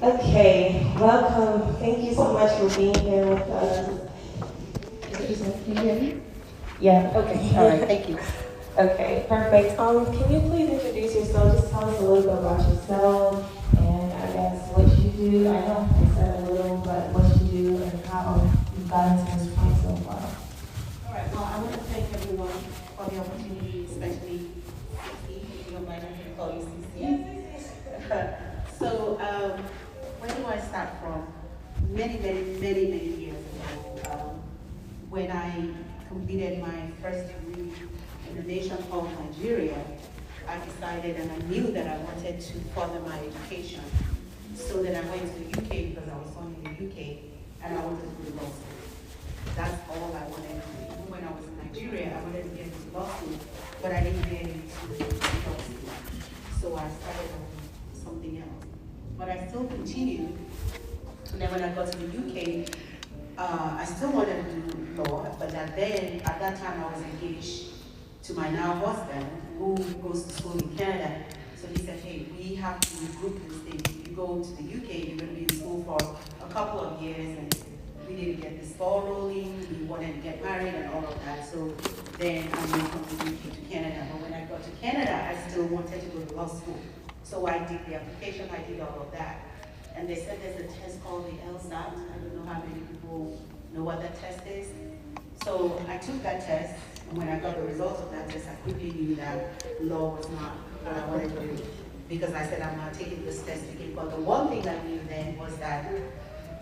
Okay, welcome. Thank you so much for being here with us. Can you hear me? Yeah, okay, all right, thank you. Okay, perfect. Can you please introduce yourself? Just tell us a little bit about yourself and I guess what you do. I know I said a little, but what you do and how you've gotten to this point so far. All right, well, I want to thank everyone for the opportunity, especially Cece, if you don't mind, I'm going to call you Cece. So, where do I start from? Many years ago, when I completed my first degree in a nation called Nigeria, I decided and I knew that I wanted to further my education. So then I went to the UK because I was born in the UK and I wanted to go to law school. That's all I wanted to do. Even when I was in Nigeria, I wanted to get into law school, but I didn't get into law school. So I started on something else. But I still continued. And then when I got to the UK, I still wanted to do law, but at that time I was engaged to my now husband, who goes to school in Canada. So he said, hey, we have to group this thing. If you go to the UK, you're going to be in school for a couple of years, and we didn't get this ball rolling, we wanted to get married and all of that. So then I moved from the UK to Canada. But when I got to Canada, I still wanted to go to law school. So I did the application, I did all of that. And they said there's a test called the LSAT. I don't know how many people know what that test is. So I took that test, and when I got the results of that test, I quickly knew that law was not what I wanted to do. Because I said, I'm not taking this test again. But the one thing I knew then was that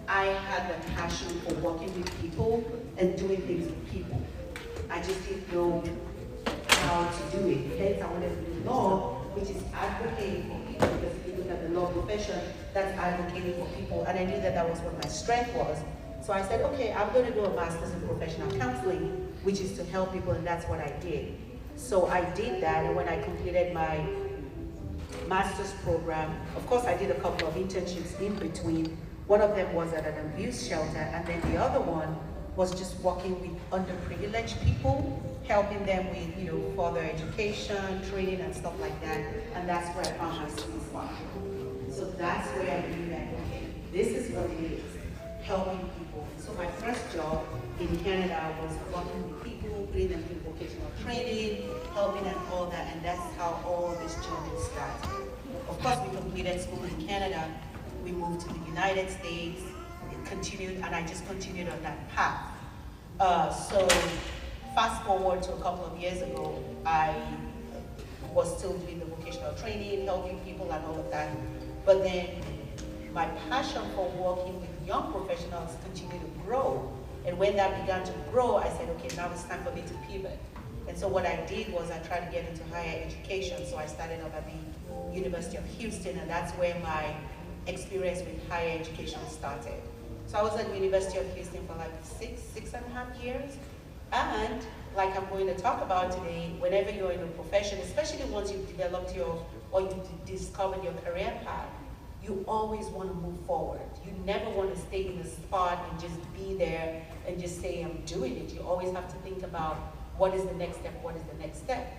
I had the passion for working with people and doing things with people. I just didn't know how to do it. Hence, I wanted to do law, which is advocating for people, because if you look at the law profession, that's advocating for people, and I knew that that was what my strength was. So I said, okay, I'm going to do a master's in professional counseling, which is to help people, and that's what I did. So I did that, and when I completed my master's program, of course I did a couple of internships in between. One of them was at an abuse shelter, and then the other one was just working with underprivileged people, helping them with, further education, training, and stuff like that. And that's where I found my sweet spot. So that's where I knew that, okay, this is what it is, helping people. So my first job in Canada was working with people, putting them through vocational training, helping and all that, and that's how all this journey started. Of course, we completed school in Canada, we moved to the United States, it continued, and I just continued on that path. So fast forward to a couple of years ago, I was still doing the vocational training, helping people and all of that. But then my passion for working with young professionals continued to grow. And when that began to grow, I said, okay, now it's time for me to pivot. And so what I did was I tried to get into higher education. So I started up at the University of Houston, and that's where my experience with higher education started. So I was at the University of Houston for like six and a half years. And like I'm going to talk about today, whenever you're in a profession, especially once you've developed or you've discovered your career path, you always want to move forward. You never want to stay in a spot and just be there and just say, I'm doing it. You always have to think about what is the next step, what is the next step.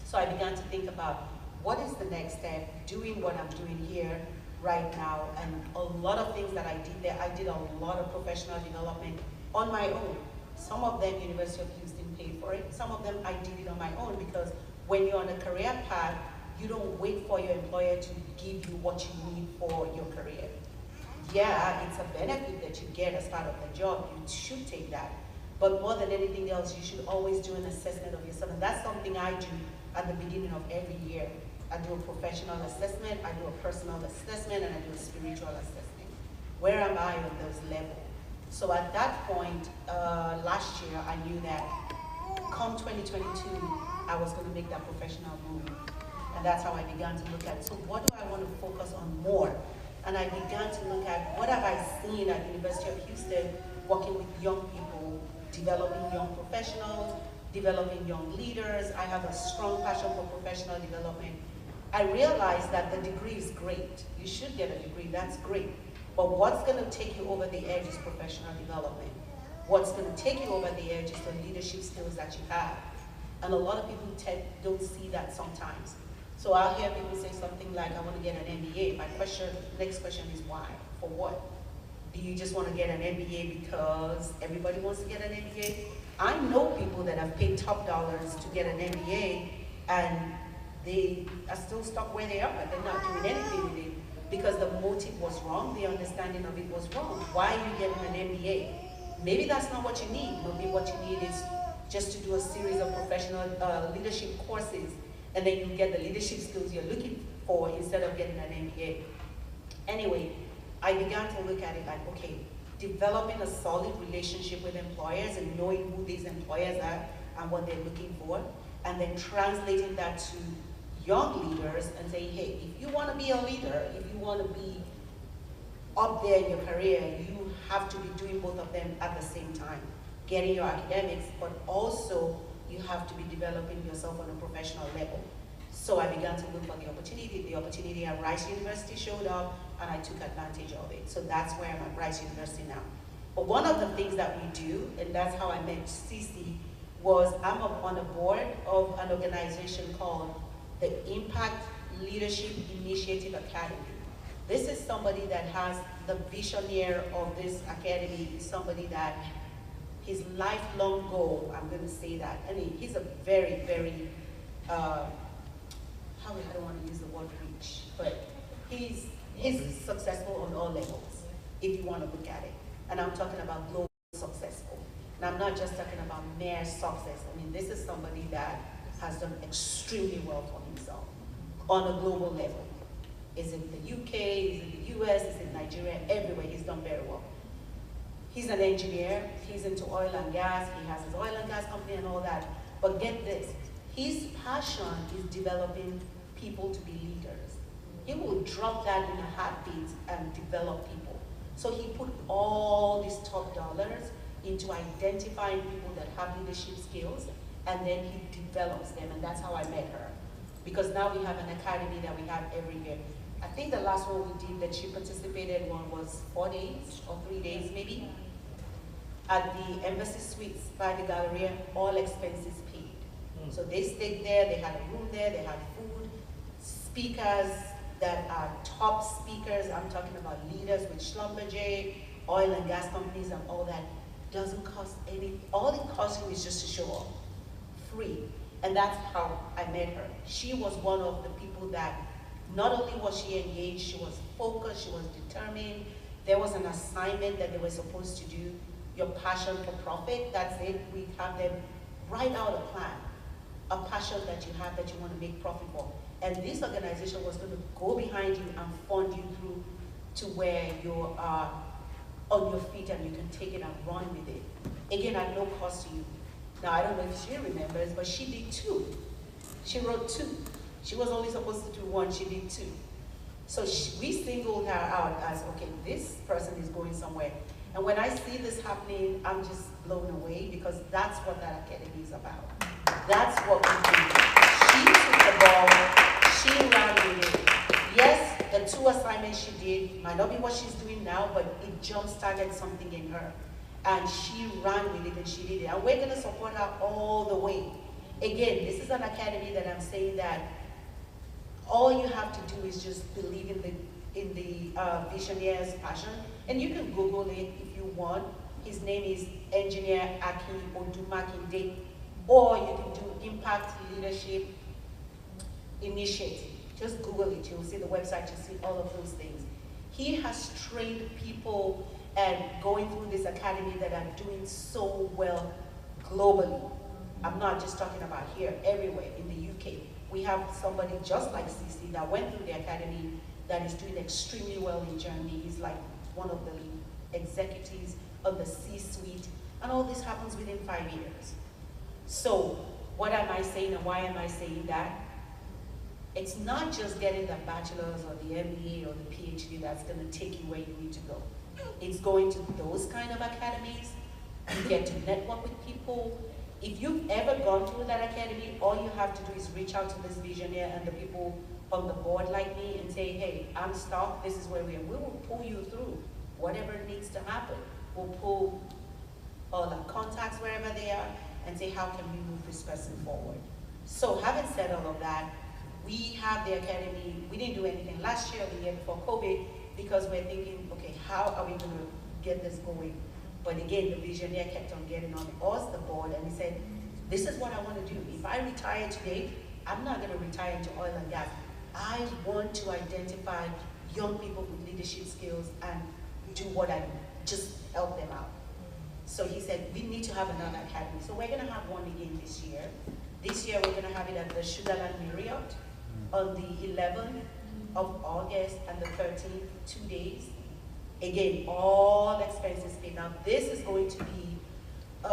So I began to think about what is the next step, doing what I'm doing here right now, and a lot of things that I did there. I did a lot of professional development on my own. Some of them University of Houston paid for it. Some of them I did it on my own, because when you're on a career path, you don't wait for your employer to give you what you need for your career. Yeah, it's a benefit that you get as part of the job. You should take that. But more than anything else, you should always do an assessment of yourself. And that's something I do at the beginning of every year. I do a professional assessment, I do a personal assessment, and I do a spiritual assessment. Where am I on those levels? So at that point, last year, I knew that come 2022, I was going to make that professional move. And that's how I began to look at, so what do I want to focus on more? And I began to look at what have I seen at the University of Houston, working with young people, developing young professionals, developing young leaders. I have a strong passion for professional development. I realized that the degree is great. You should get a degree, that's great. But what's going to take you over the edge is professional development. What's going to take you over the edge is the leadership skills that you have. And a lot of people don't see that sometimes. So I'll hear people say something like, I want to get an MBA. My next question is why? For what? Do you just want to get an MBA because everybody wants to get an MBA? I know people that have paid top dollars to get an MBA and they are still stuck where they are. They're not doing anything with it because the motive was wrong, the understanding of it was wrong. Why are you getting an MBA? Maybe that's not what you need. Maybe what you need is just to do a series of professional leadership courses, and then you get the leadership skills you're looking for instead of getting an MBA. Anyway, I began to look at it like, okay, developing a solid relationship with employers and knowing who these employers are and what they're looking for, and then translating that to young leaders and say, hey, if you want to be a leader, if you want to be up there in your career, you have to be doing both of them at the same time. Getting your academics, but also you have to be developing yourself on a professional level. So I began to look for the opportunity. The opportunity at Rice University showed up, and I took advantage of it. So that's where I'm at Rice University now. But one of the things that we do, and that's how I met Cece, was I'm on a board of an organization called the Impact Leadership Initiative Academy. This is somebody that has the visionary of this academy, is somebody that his lifelong goal, I'm going to say that, I mean, he's a very, very, I don't want to use the word rich, but he's successful on all levels, if you want to look at it. And I'm talking about global successful. And I'm not just talking about mere success. I mean, this is somebody that has done extremely well for himself on a global level. Is it the UK, is it the US, is it Nigeria, everywhere, he's done very well. He's an engineer, he's into oil and gas, he has his oil and gas company and all that. But get this, his passion is developing people to be leaders. He will drop that in a heartbeat and develop people. So he put all these top dollars into identifying people that have leadership skills, and then he develops them, and that's how I met her. Because now we have an academy that we have every year. I think the last one we did that she participated one was 4 days or 3 days maybe, at the Embassy Suites by the Galleria, all expenses paid. So they stayed there, they had a room there, they had food, speakers that are top speakers. I'm talking about leaders with Schlumberger, oil and gas companies and all that. Doesn't cost any, all it costs you is just to show up, free. And that's how I met her. She was one of the people that not only was she engaged, she was focused, she was determined. There was an assignment that they were supposed to do. Your passion for profit, that's it. We have them write out a plan, a passion that you have that you want to make profit for. And this organization was going to go behind you and fund you through to where you are on your feet and you can take it and run with it. Again, at no cost to you. Now, I don't know if she remembers, but she did 2. She wrote 2. She was only supposed to do 1, she did 2. So we singled her out as, okay, this person is going somewhere. And when I see this happening, I'm just blown away because that's what that academy is about. That's what we do. She took the ball, she ran with it. Yes, the 2 assignments she did might not be what she's doing now, but it jump-started something in her. And she ran with it and she did it. And we're gonna support her all the way. Again, this is an academy that I'm saying that all you have to do is just believe in the visionaire's passion. And you can Google it if you want. His name is Engineer Aki Odumakinde. Or you can do Impact Leadership Initiative. Just Google it, you'll see the website, you'll see all of those things. He has trained people and going through this academy that are doing so well globally. I'm not just talking about here, everywhere in the UK. We have somebody just like Cece that went through the academy that is doing extremely well in Germany. He's like one of the executives of the C-suite, and all this happens within 5 years. So what am I saying and why am I saying that? It's not just getting the bachelor's or the MBA or the PhD that's going to take you where you need to go. It's going to those kind of academies. You get to network with people. If you've ever gone through that academy, all you have to do is reach out to this visionary and the people on the board like me and say, hey, I'm stuck, this is where we are. We will pull you through whatever needs to happen. We'll pull all the contacts wherever they are and say, how can we move this person forward? So having said all of that, we have the academy. We didn't do anything last year or the year before COVID because we're thinking, okay, how are we going to get this going? But again, the visionary kept on getting on us, the board, and he said, this is what I want to do. If I retire today, I'm not going to retire into oil and gas. I want to identify young people with leadership skills and do what I do, just help them out. So he said, we need to have another academy. So we're going to have one again this year. This year we're going to have it at the Sugarland Marriott on the 11th of August and the 13th, 2 days. Again, all expenses paid. Now this is going to be,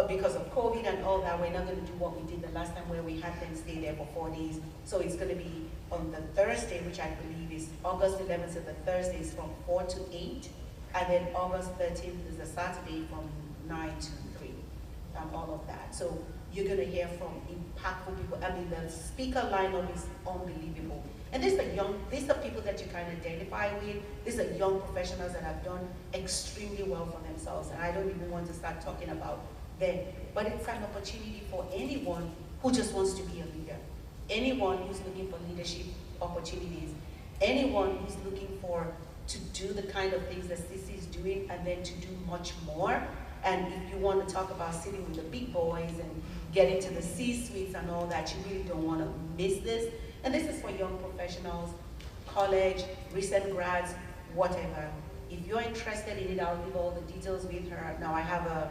because of COVID and all that, we're not going to do what we did the last time where we had them stay there for 4 days. So it's going to be on the Thursday, which I believe is August 11th, so the Thursday is from 4 to 8. And then August 13th is a Saturday from 9 to 3, all of that. So you're going to hear from impactful people. I mean, the speaker lineup is unbelievable. And these are people that you can identify with. These are young professionals that have done extremely well for themselves. And I don't even want to start talking about them. But it's an opportunity for anyone who just wants to be a leader. Anyone who's looking for leadership opportunities. Anyone who's looking to do the kind of things that Sissy is doing and then to do much more. And if you want to talk about sitting with the big boys and getting to the C-suites and all that, you really don't want to miss this. And this is for young professionals, college, recent grads, whatever. If you're interested in it, I'll leave all the details with her. Now I have a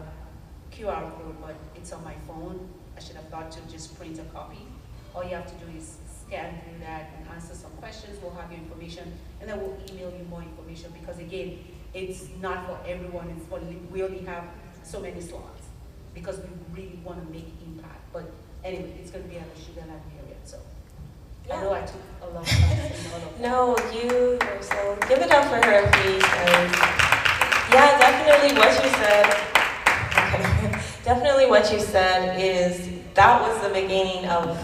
QR code, but it's on my phone. I should have thought to just print a copy. All you have to do is scan through that and answer some questions. We'll have your information, and then we'll email you more information because again, it's not for everyone. It's for, we only have so many slots because we really want to make impact. But anyway, it's going to be at the Sugarland Marriott. So yeah. I know I took a lot of time in all of that. No, you were so. Give it up for her, please. Yeah, definitely what you said. Okay. Definitely what you said is that was the beginning of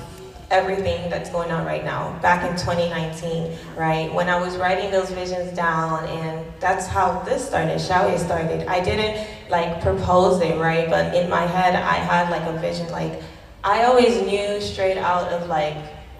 everything that's going on right now, back in 2019, right? When I was writing those visions down, and that's how this started, Shaweh started. I didn't like propose it, right? But in my head, I had like a vision, like I always knew straight out of like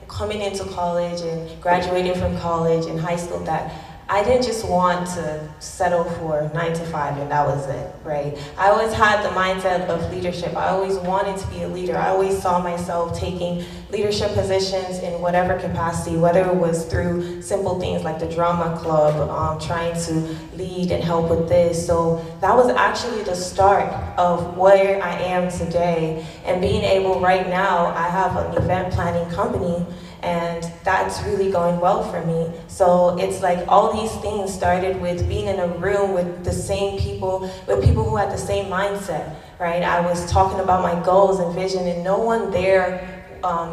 coming into college and graduating from college and high school that I didn't just want to settle for 9 to 5 and that was it, right? I always had the mindset of leadership. I always wanted to be a leader. I always saw myself taking leadership positions in whatever capacity, whether it was through simple things like the drama club, trying to lead and help with this. So that was actually the start of where I am today. And being able right now, I have an event planning company, and that's really going well for me. So it's like all these things started with being in a room with the same people, with people who had the same mindset, right? I was talking about my goals and vision, and no one there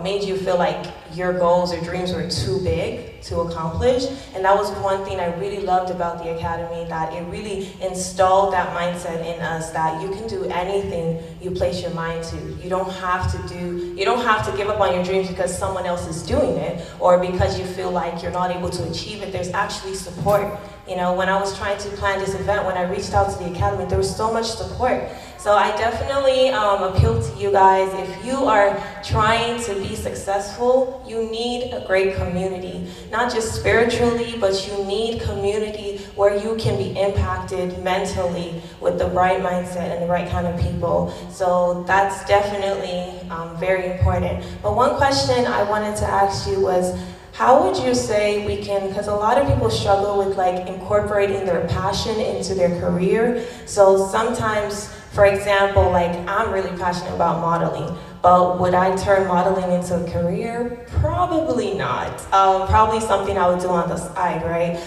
made you feel like your goals or dreams were too big to accomplish. And that was one thing I really loved about the Academy, that it really installed that mindset in us that you can do anything you place your mind to. You don't have to give up on your dreams because someone else is doing it or because you feel like you're not able to achieve it. There's actually support. You know, when I was trying to plan this event, when I reached out to the Academy, there was so much support. So I definitely appeal to you guys. If you are trying to be successful, you need a great community. Not just spiritually, but you need community where you can be impacted mentally with the right mindset and the right kind of people. So that's definitely very important. But one question I wanted to ask you was, how would you say we can, because a lot of people struggle with like incorporating their passion into their career. So sometimes, for example, like I'm really passionate about modeling, but would I turn modeling into a career? Probably not. Probably something I would do on the side, right?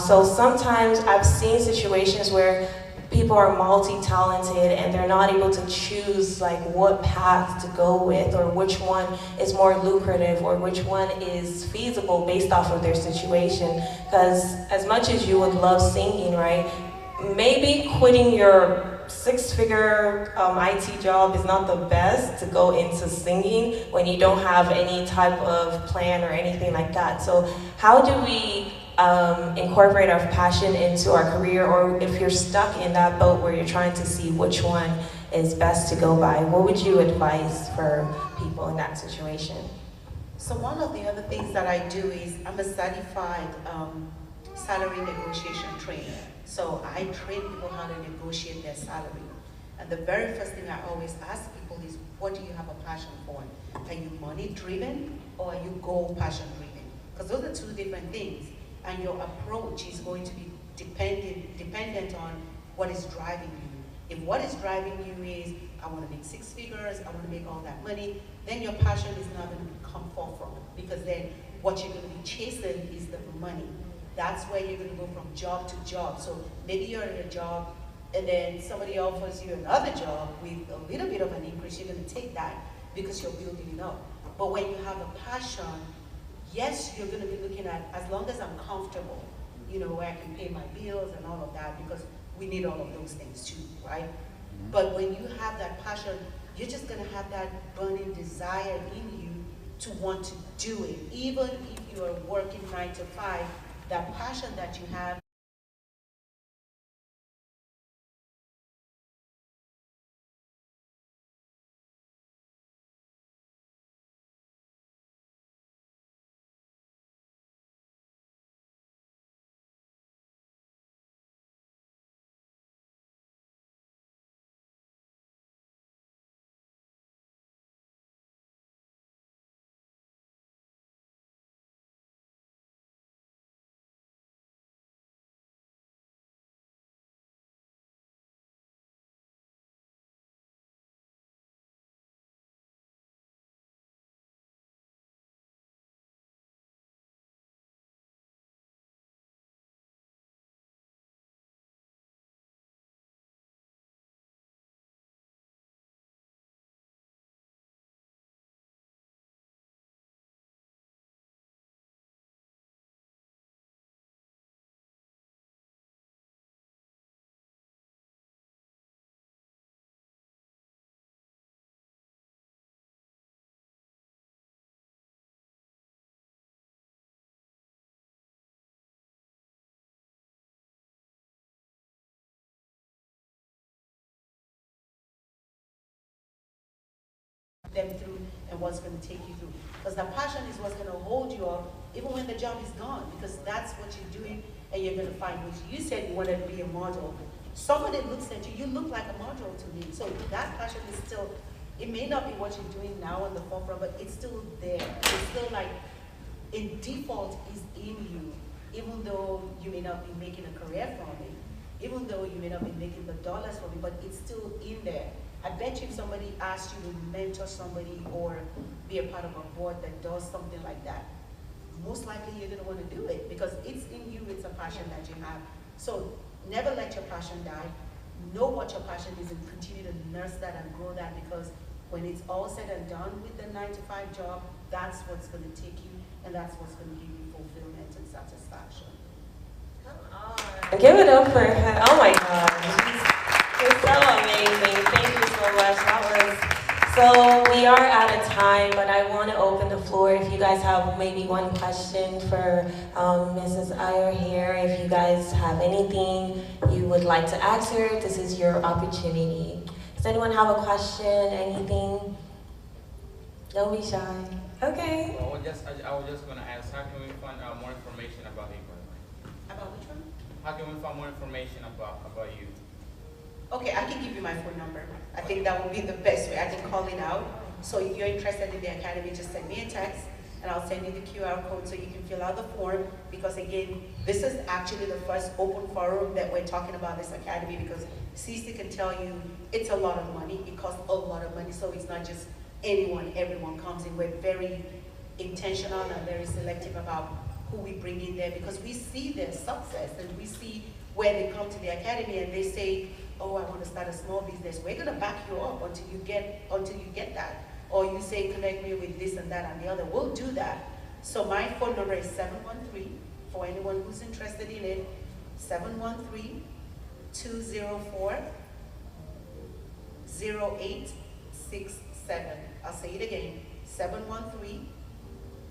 So sometimes I've seen situations where people are multi-talented and they're not able to choose like what path to go with or which one is more lucrative or which one is feasible based off of their situation. Because as much as you would love singing, right, maybe quitting your six-figure IT job is not the best to go into singing when you don't have any type of plan or anything like that. So how do we incorporate our passion into our career, or if you're stuck in that boat where you're trying to see which one is best to go by, what would you advise for people in that situation? So one of the other things that I do is I'm a certified salary negotiation trainer. So I train people how to negotiate their salary. And the very first thing I always ask people is, what do you have a passion for? Are you money driven or are you goal passion driven? Because those are two different things. And your approach is going to be dependent on what is driving you. If what is driving you is, I want to make 6 figures, I want to make all that money, then your passion is not going to come forefront, because then what you're going to be chasing is the money. That's where you're going to go from job to job. So maybe you're in a job and then somebody offers you another job with a little bit of an increase, you're going to take that because you're building it up. But when you have a passion, yes, you're going to be looking at, as long as I'm comfortable, you know, where I can pay my bills and all of that, because we need all of those things too, right? But when you have that passion, you're just going to have that burning desire in you to want to do it. Even if you are working 9 to 5, that passion that you have them through and what's going to take you through. Because the passion is what's going to hold you up even when the job is gone, because that's what you're doing and you're going to find, which you said you wanted to be a model. Somebody looks at you, you look like a model to me. So that passion is still, it may not be what you're doing now on the forefront, but it's still there. It's still like, in default is in you, even though you may not be making a career from it, even though you may not be making the dollars from it, but it's still in there. I bet you if somebody asked you to mentor somebody or be a part of a board that does something like that, most likely you're going to want to do it because it's in you, it's a passion that you have. So never let your passion die. Know what your passion is and continue to nurse that and grow that, because when it's all said and done with the 9 to 5 job, that's what's going to take you and that's what's going to give you fulfillment and satisfaction. Come on. Give it up for her. Oh my God. It's so amazing. Thank you so much. So we are out of time, but I want to open the floor. If you guys have maybe one question for Mrs. Iyer here, if you guys have anything you would like to ask her, this is your opportunity. Does anyone have a question, anything? Don't be shy. Okay. Well, I was just going to ask, how can we find out more information about you? About which one? How can we find more information about you? Okay, I can give you my phone number. I think that would be the best way. I can call it out. So if you're interested in the academy, just send me a text and I'll send you the QR code so you can fill out the form. Because again, this is actually the first open forum that we're talking about this academy, because CC can tell you it's a lot of money. It costs a lot of money. So it's not just everyone comes in. We're very intentional and very selective about who we bring in there, because we see their success and we see where they come to the academy and they say, oh, I want to start a small business. We're going to back you up until you get that. Or you say, connect me with this and that and the other. We'll do that. So my phone number is 713, for anyone who's interested in it, 713-204-0867. I'll say it again,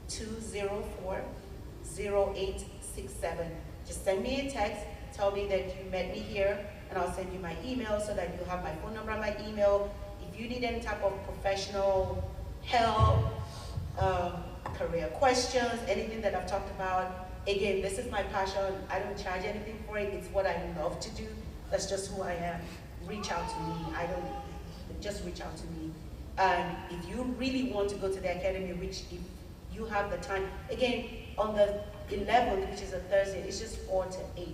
713-204-0867. Just send me a text, tell me that you met me here, and I'll send you my email so that you have my phone number and my email. If you need any type of professional help, career questions, anything that I've talked about. Again, this is my passion. I don't charge anything for it. It's what I love to do. That's just who I am. Reach out to me. I don't, just reach out to me. And if you really want to go to the academy, which if you have the time, again, on the 11th, which is a Thursday, it's just 4 to 8.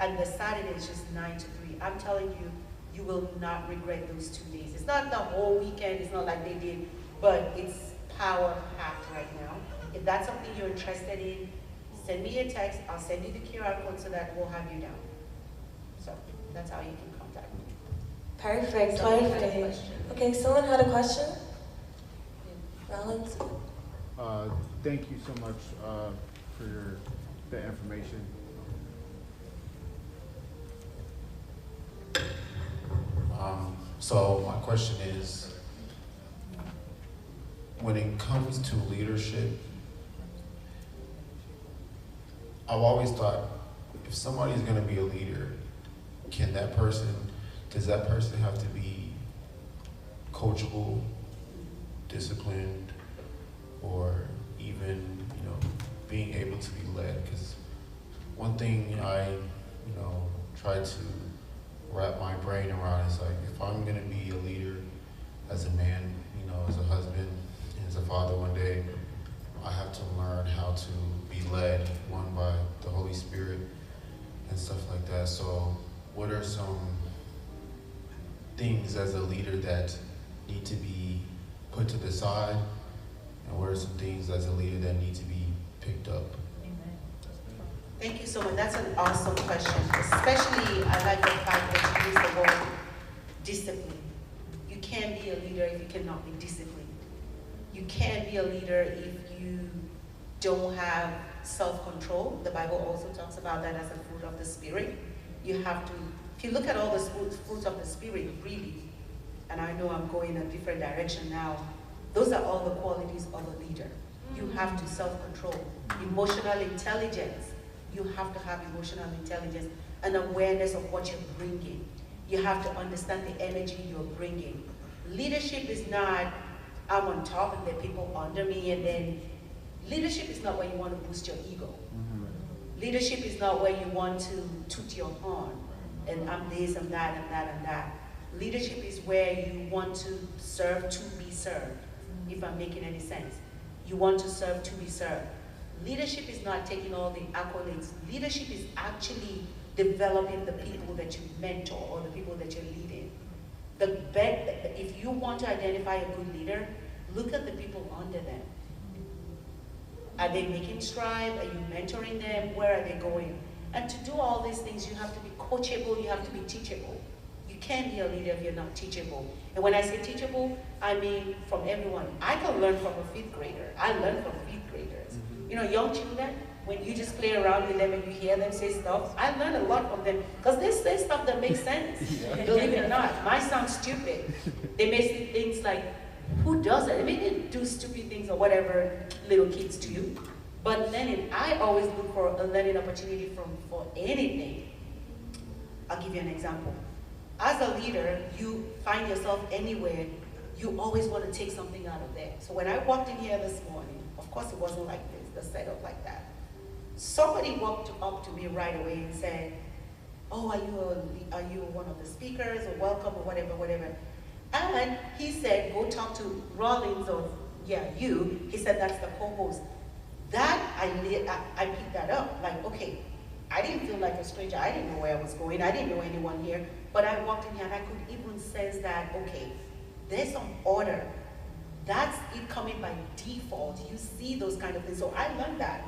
And the Saturday is just 9 to 3. I'm telling you, you will not regret those 2 days. It's not the whole weekend, it's not like they did, but it's power-packed right now. If that's something you're interested in, send me a text. I'll send you the QR code so that we'll have you down. So that's how you can contact me. Perfect, Someone had a perfect. question. Okay, someone had a question? Rollins? Thank you so much for the information. So my question is, when it comes to leadership, I've always thought, if somebody's going to be a leader, does that person have to be coachable, disciplined, or even, being able to be led? Because one thing I, try to wrap my brain around is like, if I'm going to be a leader as a man, as a husband, as a father one day, I have to learn how to be led, one, by the Holy Spirit and stuff like that. So what are some things as a leader that need to be put to the side, and what are some things as a leader that need to be picked up? Thank you so much. That's an awesome question. Especially, I like the fact that you use the word discipline. You can't be a leader if you cannot be disciplined. You can't be a leader if you don't have self-control. The Bible also talks about that as a fruit of the Spirit. You have to, if you look at all the fruits of the Spirit, really, and I know I'm going a different direction now, those are all the qualities of a leader. You have to self-control, emotional intelligence. You have to have emotional intelligence and awareness of what you're bringing. You have to understand the energy you're bringing. Leadership is not, I'm on top and there are people under me, and then leadership is not where you want to boost your ego. Leadership is not where you want to toot your horn and I'm this and that and that and that. Leadership is where you want to serve to be served, if I'm making any sense. You want to serve to be served. Leadership is not taking all the accolades. Leadership is actually developing the people that you mentor or the people that you're leading. If you want to identify a good leader, look at the people under them. Are they making strides? Are you mentoring them? Where are they going? And to do all these things, you have to be coachable, you have to be teachable. You can't be a leader if you're not teachable. And when I say teachable, I mean from everyone. I can learn from a 5th grader. I learn from 5th graders. Young children, when you just play around with them and you hear them say stuff, I learn a lot from them because they say stuff that makes sense. Believe it or not, might sound stupid. They may say things like, who does it? I mean, they do stupid things or whatever little kids do. But learning, I always look for a learning opportunity for anything. I'll give you an example. As a leader, you find yourself anywhere, you always want to take something out of there. So when I walked in here this morning, of course it wasn't like this, the setup like that. Somebody walked up to me right away and said, oh, are you one of the speakers, or welcome, or whatever. And he said, go talk to Rollins, or you. He said, that's the co-host. That, I picked that up, like, okay, I didn't feel like a stranger. I didn't know where I was going. I didn't know anyone here. But I walked in here and I could even sense that, okay, there's some order. That's it coming by default. You see those kind of things. So I learned that.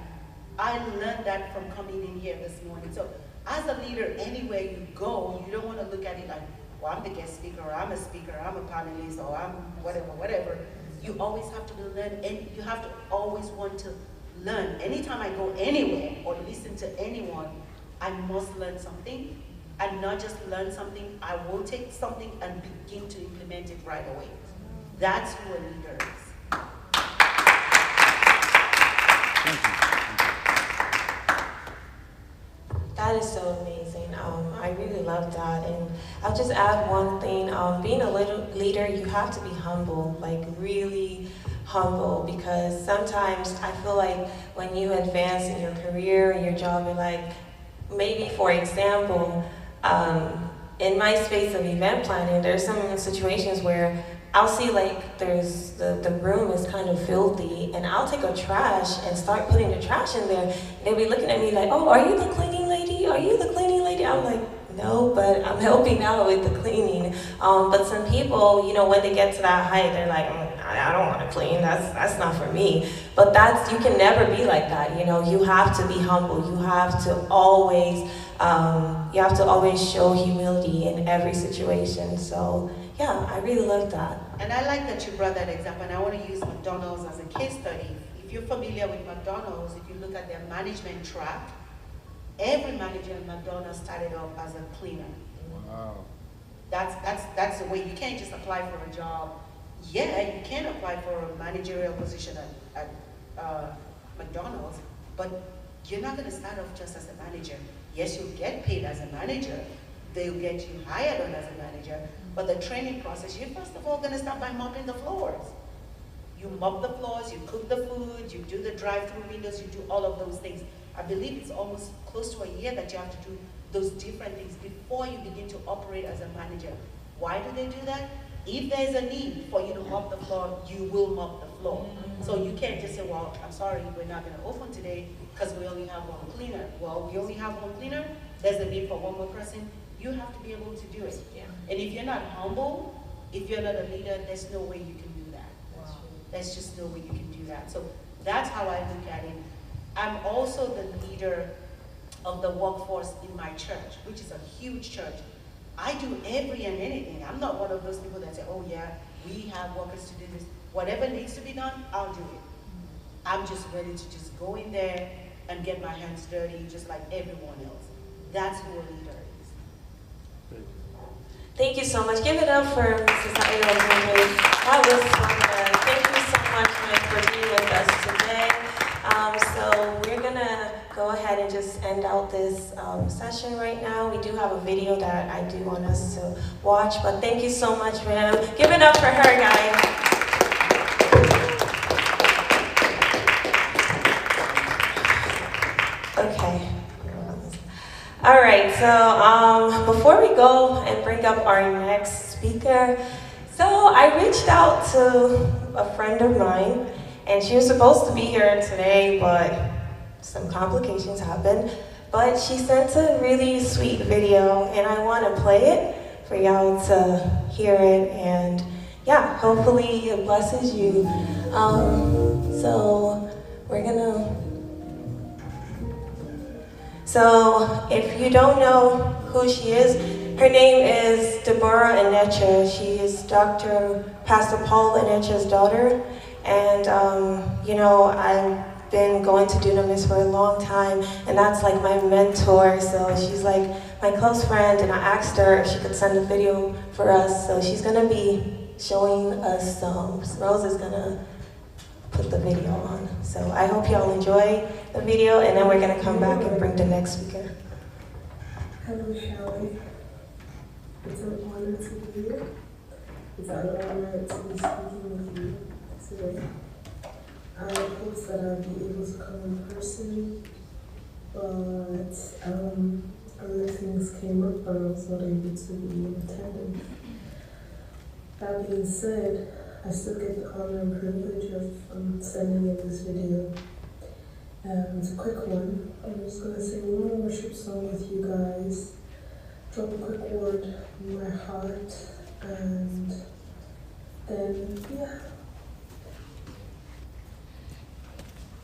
I learned that from coming in here this morning. So as a leader, anywhere you go, you don't want to look at it like, well, I'm the guest speaker, or I'm a speaker, I'm a panelist, or I'm whatever. You always have to learn, and you have to always want to learn. Anytime I go anywhere or listen to anyone, I must learn something, and not just learn something, I will take something and begin to implement it right away. That's who a leader is. That is so amazing. I really love that. And I'll just add one thing. Being a leader, you have to be humble, like really humble, because sometimes I feel like when you advance in your career and your job, you're like, maybe for example, in my space of event planning, there's some situations where I'll see like there's the room is kind of filthy, and I'll take a trash and start putting the trash in there. They'll be looking at me like, oh, are you the cleaning lady? Are you the cleaning lady? I'm like, no, but I'm helping out with the cleaning. But some people, you know, when they get to that height, they're like, I don't want to clean. That's not for me. But you can never be like that. You know, you have to be humble. You have to always show humility in every situation. So yeah, I really love that. And I like that you brought that example, and I want to use McDonald's as a case study. If you're familiar with McDonald's, if you look at their management track, every manager in McDonald's started off as a cleaner. Wow. That's the way. You can't just apply for a job. Yeah, you can apply for a managerial position at McDonald's, but you're not going to start off just as a manager. Yes, you'll get paid as a manager. They'll get you hired on as a manager, but the training process, you're first of all going to start by mopping the floors. You mop the floors, you cook the food, you do the drive-through windows, you do all of those things. I believe it's almost close to a year that you have to do those different things before you begin to operate as a manager. Why do they do that? If there's a need for you to mop the floor, you will mop the floor. So you can't just say, well, I'm sorry, we're not going to open today because we only have one cleaner. Well, we only have one cleaner, there's a need for one more person. You have to be able to do it. Yeah. And if you're not humble, if you're not a leader, there's no way you can do that. Wow. There's just no way you can do that. So that's how I look at it. I'm also the leader of the workforce in my church, which is a huge church. I do every and anything. I'm not one of those people that say, oh yeah, we have workers to do this. Whatever needs to be done, I'll do it. I'm just ready to just go in there and get my hands dirty just like everyone else. That's who a leader is. Thank you so much. Give it up for Mrs. Ida. That was fun. Thank you so much, Mike, for being with us today. So we're going to go ahead and just end out this session right now. We do have a video that I do want us to watch, but thank you so much, ma'am. Give it up for her, guys. Okay. All right, so before we go and bring up our next speaker, so I reached out to a friend of mine, and she was supposed to be here today, but some complications happened. But she sent a really sweet video, and I want to play it for y'all to hear it, and yeah, hopefully it blesses you. So we're gonna. So if you don't know who she is, her name is Deborah Enecha. She is Pastor Paul Enecha's daughter. And, you know, I've been going to Dunamis for a long time, and that's like my mentor. So she's like my close friend, and I asked her if she could send a video for us. So she's going to be showing us Rose is going to put the video on. So I hope y'all enjoy the video, and then we're going to come back and bring the next speaker. Hello, Shaweh. It's an honor to be here. It's an honor to be speaking with you today. I hope that I'll be able to come in person, but other things came up and I was not able to be in attendance. That being said, I still get the honor and privilege of sending you this video. It's a quick one. I'm just going to sing one worship song with you guys, drop a quick word in my heart, and then, yeah.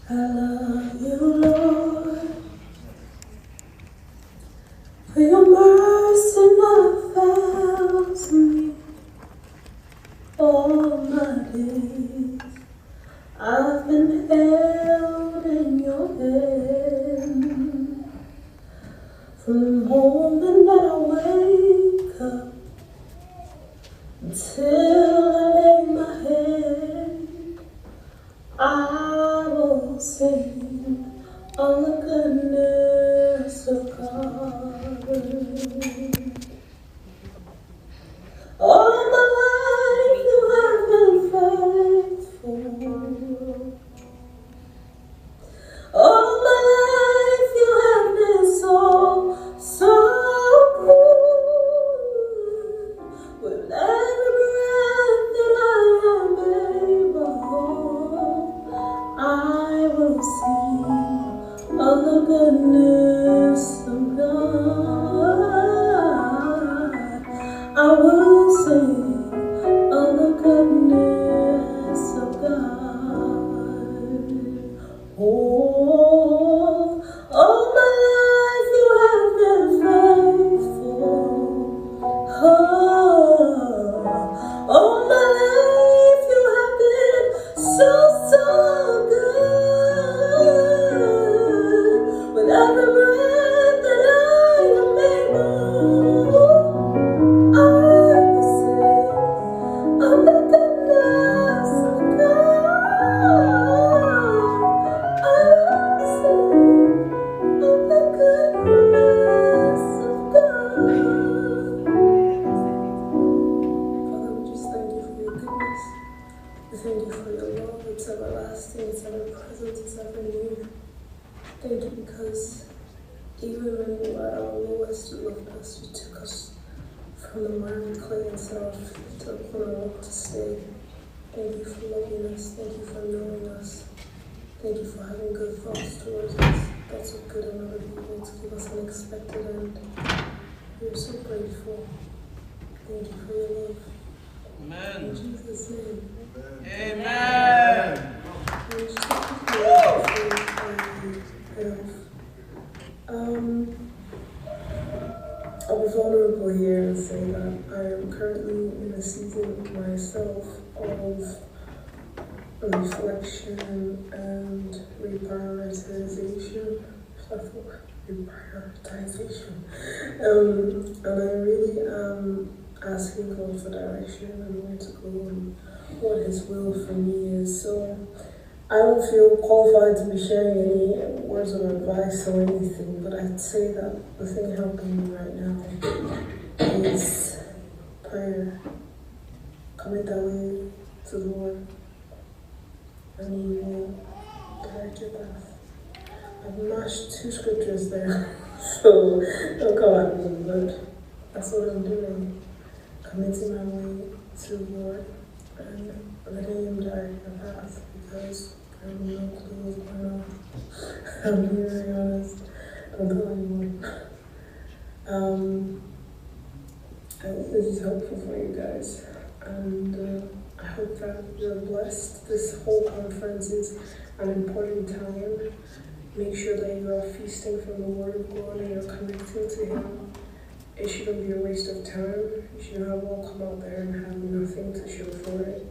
I love you, Lord, for your mercy never fails me. All my days I've been held in your hand. From the moment that I wake up until I lay my head, I will sing of the goodness of God. All my life you have been faithful. Oh, all my life you have been faithful. Oh, all my life you have been so, so good. With every breath that I am able, I will sing of the goodness of God. I will sing of the goodness of God. Father, we just thank you for your goodness. We thank you for your love. It's everlasting, it's ever present, it's ever new. Thank you because even when we were at our lowest, you loved us. You took us from the miry clay and set our feet to the corner rock to stay. Thank you for loving us. Thank you for knowing us. Thank you for having good thoughts towards us. That's what good and other people to give us unexpected end. We are so grateful. Thank you for your love. Amen. In Jesus' name. Amen. I'll be vulnerable here and say that I am currently in a season myself of reflection and reprioritization. And I really am asking God for direction and where to go and what His will for me is. So I don't feel qualified to be sharing any words of advice or anything, but I'd say that the thing helping me right now is prayer. Commit that way to the Lord, and He will direct your path. I've mashed 2 scriptures there, so don't come at me, but that's what I'm doing. Committing my way to the Lord and letting Him direct my path, because I have no clue what's going on. I'm being very honest. Don't tell anyone. I hope this is helpful for you guys, and I hope that you're blessed. This whole conference is an important time. Make sure that you are feasting from the Word of God and you're connecting to Him. It shouldn't be a waste of time. You shouldn't have all come out there and have nothing to show for it.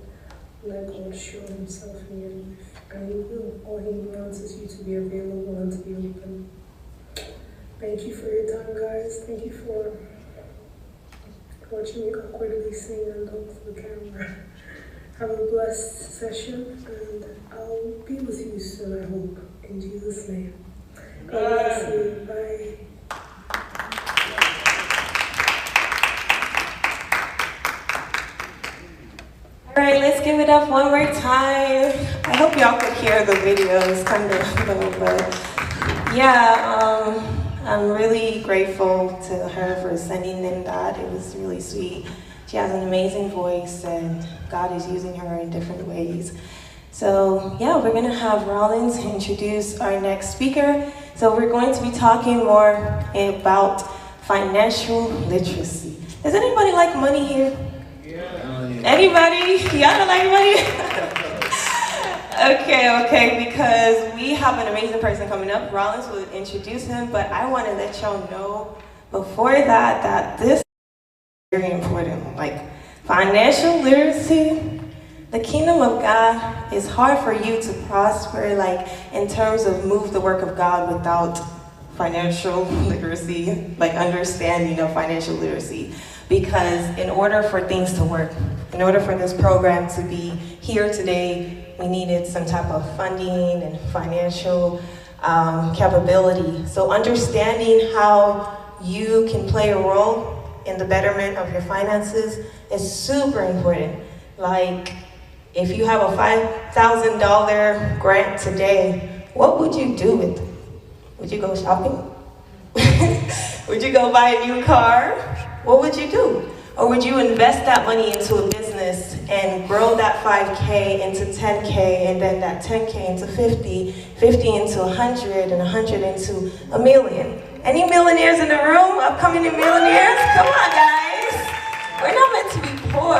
Let God show Himself in your life, and He will. All He wants is you to be available and to be open. Thank you for your time, guys. Thank you for watching me awkwardly sing and look for the camera. Have a blessed session, and I'll be with you soon, I hope. In Jesus' name. God bless you. Bye. All right, let's give it up one more time. I hope y'all could hear the video. It's kind of low, but yeah, I'm really grateful to her for sending in that. It was really sweet. She has an amazing voice, and God is using her in different ways. So yeah, we're gonna have Rollins introduce our next speaker. So we're going to be talking more about financial literacy. Does anybody like money here? Anybody? Y'all don't like money? Okay, because we have an amazing person coming up. Rollins will introduce him, but I want to let y'all know before that this is very important. Like financial literacy, the kingdom of God is hard for you to prosper, like in terms of move the work of God without financial literacy, like understanding of financial literacy. Because in order for things to work, in order for this program to be here today, we needed some type of funding and financial capability. So understanding how you can play a role in the betterment of your finances is super important. Like, if you have a $5,000 grant today, what would you do with it? Would you go shopping? Would you go buy a new car? What would you do? Or would you invest that money into a business and grow that 5K into 10K, and then that 10K into 50, 50 into 100, and 100 into a million? Any millionaires in the room? Upcoming millionaires? Come on, guys. We're not meant to be poor.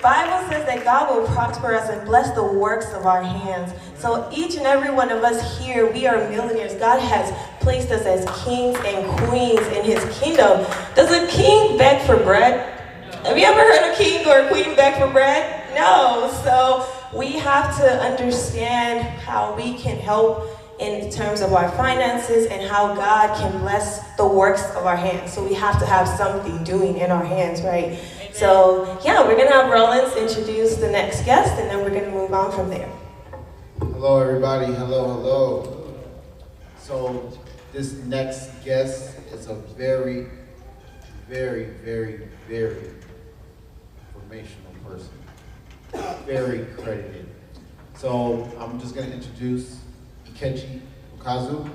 Bible says that God will prosper us and bless the works of our hands. So each and every one of us here, we are millionaires. God has placed us as kings and queens in his kingdom. Does a king beg for bread? Have you ever heard a king or a queen beg for bread? No. So we have to understand how we can help in terms of our finances and how God can bless the works of our hands. So we have to have something doing in our hands, right? Amen. So yeah, we're gonna have Rollins introduce the next guest, and then we're gonna move on from there. Hello everybody, hello. So this next guest is a very informational person, very credited. So I'm just gonna introduce Ikechi Okazu,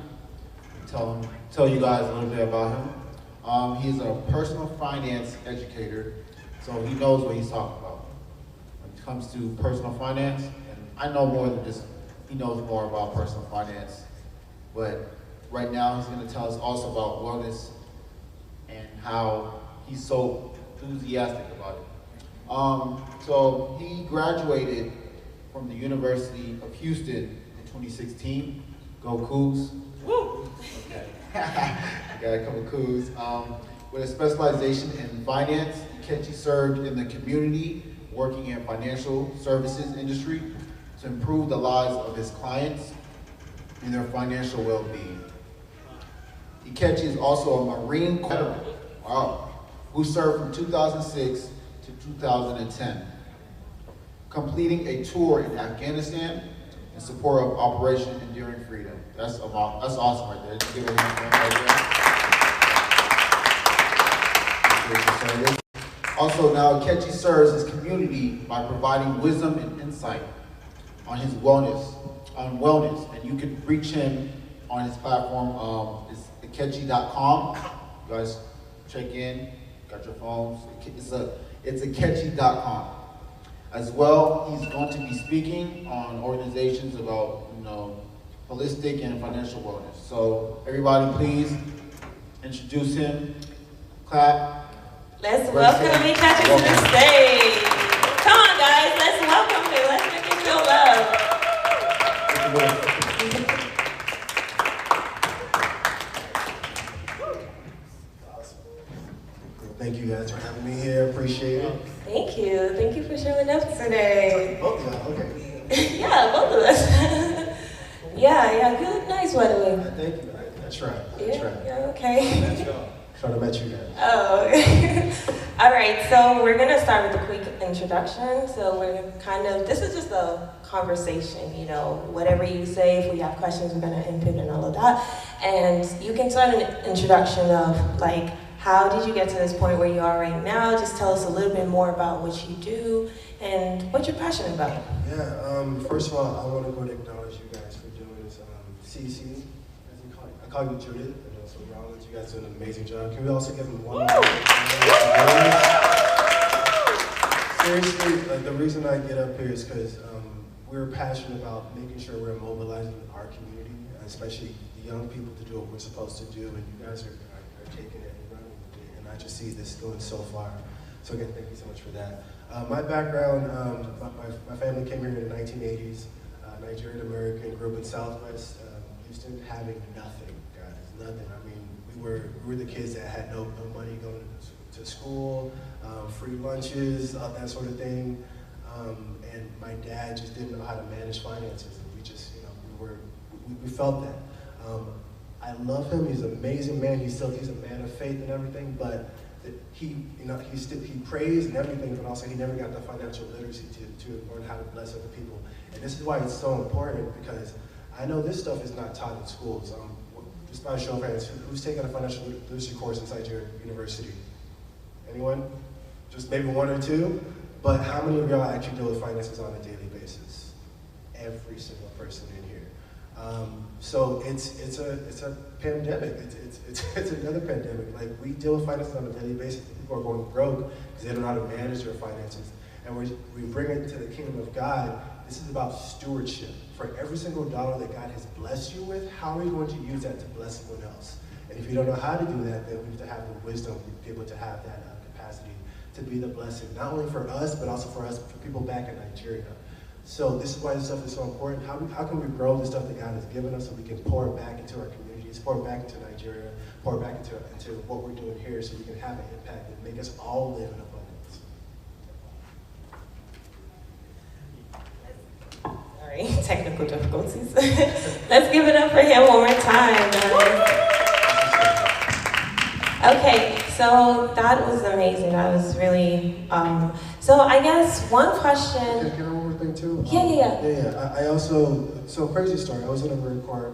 tell you guys a little bit about him. He's a personal finance educator, so he knows what he's talking about when it comes to personal finance. And I know more than just, he knows more about personal finance, but right now he's going to tell us also about wellness and how he's so enthusiastic about it. So he graduated from the University of Houston 2016. Go Cougs. Woo! Okay. Got a couple coups. With a specialization in finance, Ikechi served in the community, working in financial services industry to improve the lives of his clients and their financial well-being. Ikechi is also a Marine veteran, wow, who served from 2006 to 2010, completing a tour in Afghanistan in support of Operation Enduring Freedom. That's awesome right there. Just give it a hand right there. Also now, Ikechi serves his community by providing wisdom and insight on his wellness, and you can reach him on his platform. It's Ikechi.com. You guys check in, got your phones. It's Ikechi.com. As well, he's going to be speaking on organizations about, holistic and financial wellness. So everybody, please introduce him. Clap. Let's welcome Ikechi to the stage. Come on, guys, let's welcome him. Let's make him feel love. Thank you guys for having me here. Appreciate it. Thank you. Thank you for showing up today. Both of y'all, okay. Yeah, both of us. Yeah, you look nice, by the way. Thank you. I tried. Yeah, okay. Trying to match you guys. Oh, all right, so we're gonna start with a quick introduction. So we're this is just a conversation, whatever you say, if we have questions, we're gonna input and all of that. And you can start an introduction of like, how did you get to this point where you are right now? Just tell us a little bit more about what you do and what you're passionate about. Yeah, first of all, I want to go and acknowledge you guys for doing this. CC, as you call it. I call you Judith, and also Rollins. You guys do an amazing job. Can we also give them one more? Seriously, like the reason I get up here is because we're passionate about making sure we're mobilizing our community, especially the young people, to do what we're supposed to do, and you guys are taking it and running with it, and I just see this going so far. So again, thank you so much for that. My background, my family came here in the 1980s, Nigerian American, grew up in Southwest Houston, having nothing, guys, nothing. I mean, we were the kids that had no money going to school, free lunches, that sort of thing, and my dad just didn't know how to manage finances, and we just, we felt that. I love him. He's an amazing man. He's a man of faith and everything. But he prays and everything, but also he never got the financial literacy to learn how to bless other people. And this is why it's so important, because I know this stuff is not taught in schools. Just by a show of hands, who's taking a financial literacy course inside your university? Anyone? Just maybe one or two. But how many of y'all actually deal with finances on a daily basis? Every single person in here. So it's a pandemic. It's another pandemic. Like, we deal with finances on a daily basis. People are going broke because they don't know how to manage their finances. And we bring it to the kingdom of God. This is about stewardship. For every single dollar that God has blessed you with, how are you going to use that to bless someone else? And if you don't know how to do that, then we have to have the wisdom to be able to have that capacity to be the blessing, not only for us, but also for people back in Nigeria. So this is why this stuff is so important. How can we grow the stuff that God has given us so we can pour it back into our communities, pour it back into Nigeria, pour it back into what we're doing here so we can have an impact and make us all live in abundance. Sorry, technical difficulties. Let's give it up for him one more time. Okay, so that was amazing. That was really, so I guess one question. Can I one more thing too? Yeah. I also, so crazy story, I was in a Marine Corps,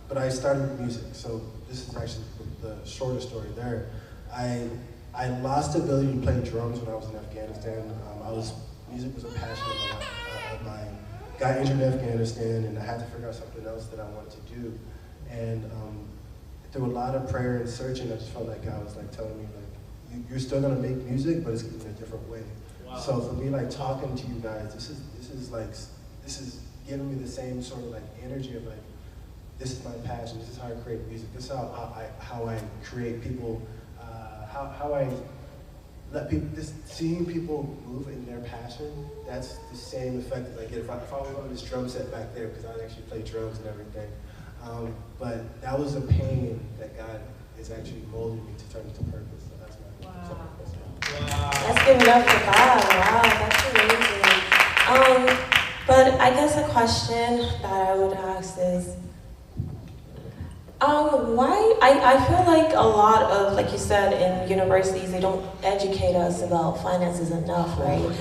but I started with music, so this is actually the shorter story there. I lost the ability to play drums when I was in Afghanistan. Music was a passion of mine. Got injured in Afghanistan, and I had to figure out something else that I wanted to do. And through a lot of prayer and searching, I just felt like God was like telling me, like, you're still gonna make music, but it's in a different way. Wow. So for me, like talking to you guys, this is giving me the same sort of like energy of like, this is my passion. This is how I create music. This is how I create people. How I let people, seeing people move in their passion. That's the same effect that I get if I was on this drum set back there, because I actually play drums and everything. But that was a pain that God is actually molding me to turn into purpose. So that's my Wow. Let's give it up for God. Wow, that's amazing. But I guess a question that I would ask is, why, I feel like a lot of, like you said, in universities, they don't educate us about finances enough, right?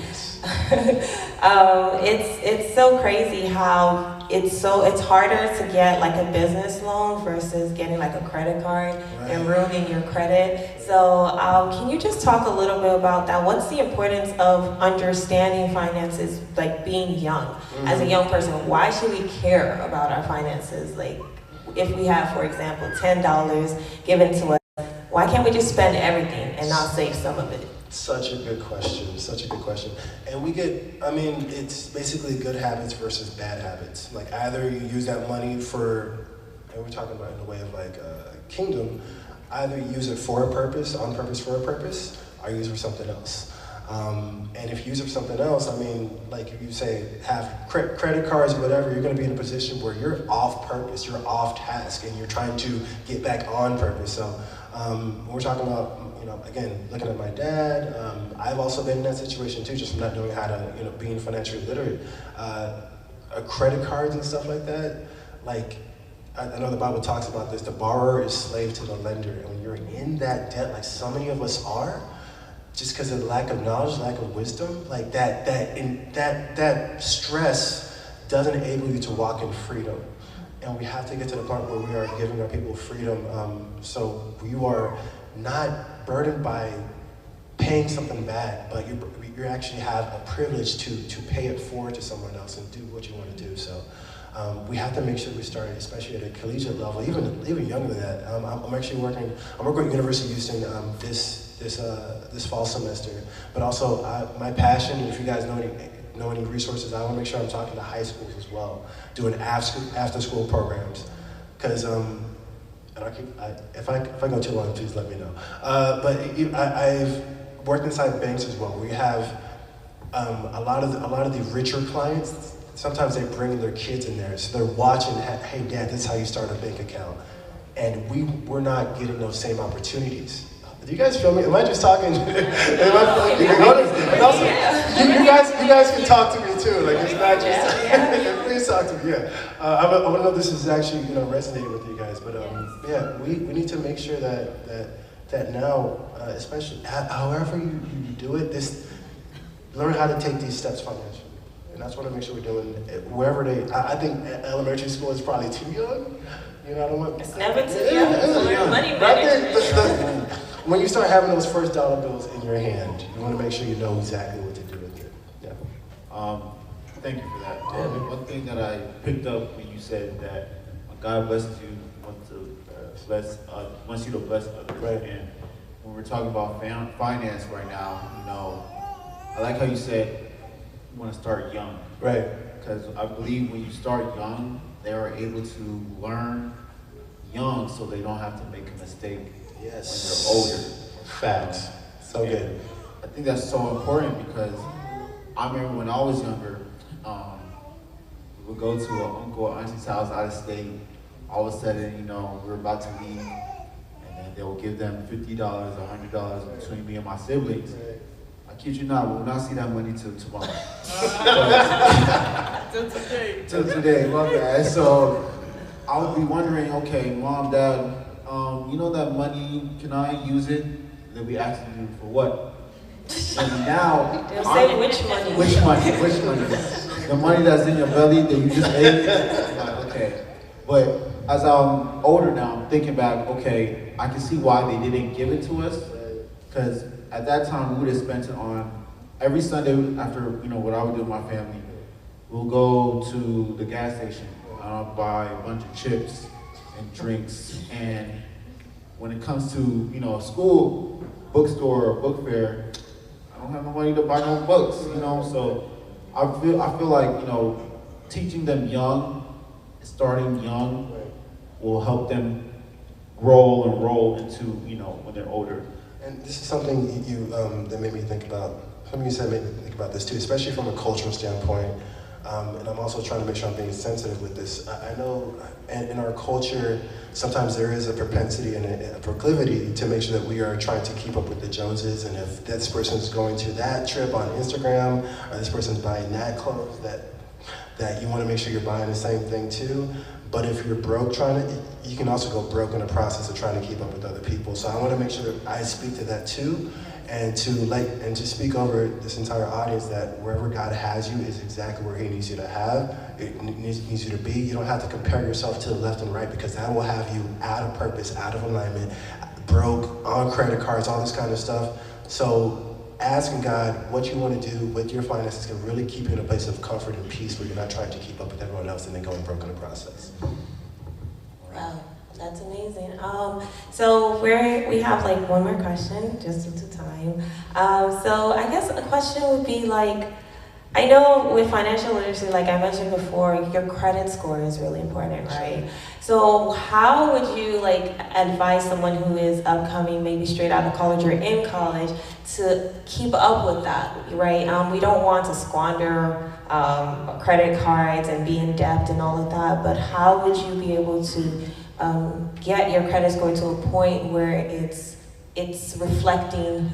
It's so crazy how it's harder to get like a business loan versus getting like a credit card and ruining your credit. So can you just talk a little bit about that? What's the importance of understanding finances, like being young? As a young person, why should we care about our finances? Like, if we have, for example, $10 given to us, why can't we just spend everything and not save some of it? Such a good question, such a good question. And it's basically good habits versus bad habits. Like either you use that money for, and we're talking about in the way of like a kingdom, either you use it for a purpose, on purpose for a purpose, or you use it for something else. And if you use it for something else, like if you say have credit cards or whatever, you're gonna be in a position where you're off purpose, you're off task, and you're trying to get back on purpose. So when we're talking about, again, looking at my dad, I've also been in that situation too, just from not knowing how to, being financially literate. Credit cards and stuff like that, like, I know the Bible talks about this, the borrower is slave to the lender, and when you're in that debt, like so many of us are, just because of lack of knowledge, lack of wisdom, like that stress doesn't enable you to walk in freedom. And we have to get to the point where we are giving our people freedom, so you are not burdened by paying something back, but you actually have a privilege to pay it forward to someone else and do what you want to do. So we have to make sure we start, especially at a collegiate level, even younger than that. I'm working at University of Houston this fall semester, but also my passion, if you guys know any resources, I want to make sure I'm talking to high schools as well, doing after school programs, because if I go too long, please let me know. But I've worked inside banks as well. We have a lot of the richer clients. Sometimes they bring their kids in there, so they're watching. Hey, Dad, this is how you start a bank account, and we're not getting those same opportunities. Do you guys feel me? Am I just talking? And also, you guys can talk to me too. Like it's not just. Please talk to me. Yeah, I want to know if this is actually resonating with you guys. But yeah, we need to make sure that now, especially however you do it, learn how to take these steps financially. And that's what I make sure we're doing wherever I think elementary school is probably too young. I don't want. It's never too young to learn money management. When you start having those first dollar bills in your hand, you want to make sure you know exactly what to do with it. Yeah. Thank you for that. One thing that I picked up when you said that God blesses you, wants you to bless others. Right. And when we're talking about finance right now, I like how you said you want to start young. Right. Because I believe when you start young, they are able to learn young so they don't have to make a mistake when they're older. Facts. So good. I think that's so important because I remember when I was younger, we would go to an uncle or auntie's house out of state. All of a sudden, you know, we were about to leave, and then they would give them $50 or $100 between me and my siblings. I kid you not, we will not see that money till tomorrow. Till today, my bad. So I would be wondering, okay, mom, dad, you know that money, can I use it? They'll be asking you for what? And now, They'll say which money? Which money? Which money? The money that's in your belly that you just ate? Like, okay. But as I'm older now, I'm thinking back, okay, I can see why they didn't give it to us. Because at that time, we would have spent it on, every Sunday after, you know, what I would do with my family, we'll go to the gas station. I'll buy a bunch of chips and drinks. And when it comes to, you know, a school, bookstore or book fair, I don't have no money to buy no books, you know, so I feel like, you know, teaching them young, starting young, will help them grow and roll into, you know, when they're older. And this is something that made me think about, something you said made me think about this too, especially from a cultural standpoint. And I'm also trying to make sure I'm being sensitive with this. I know in our culture, sometimes there is a propensity and a proclivity to make sure that we are trying to keep up with the Joneses, and if this person's going to that trip on Instagram, or this person's buying that clothes, that you want to make sure you're buying the same thing too. But if you're broke you can also go broke in the process of trying to keep up with other people. So I want to make sure that I speak to that too, and to speak over this entire audience that wherever God has you is exactly where He needs you to have. It needs you to be. You don't have to compare yourself to the left and right, because that will have you out of purpose, out of alignment, broke, on credit cards, all this kind of stuff. So asking God what you want to do with your finances can really keep you in a place of comfort and peace where you're not trying to keep up with everyone else and then going broke in the process. Wow, that's amazing. So we have like one more question, just due to time. So I guess a question would be like, I know with financial literacy, like I mentioned before, your credit score is really important, right? So how would you like advise someone who is upcoming, maybe straight out of college or in college, to keep up with that, right? We don't want to squander credit cards and be in debt and all of that, but how would you be able to get your credit score to a point where it's reflecting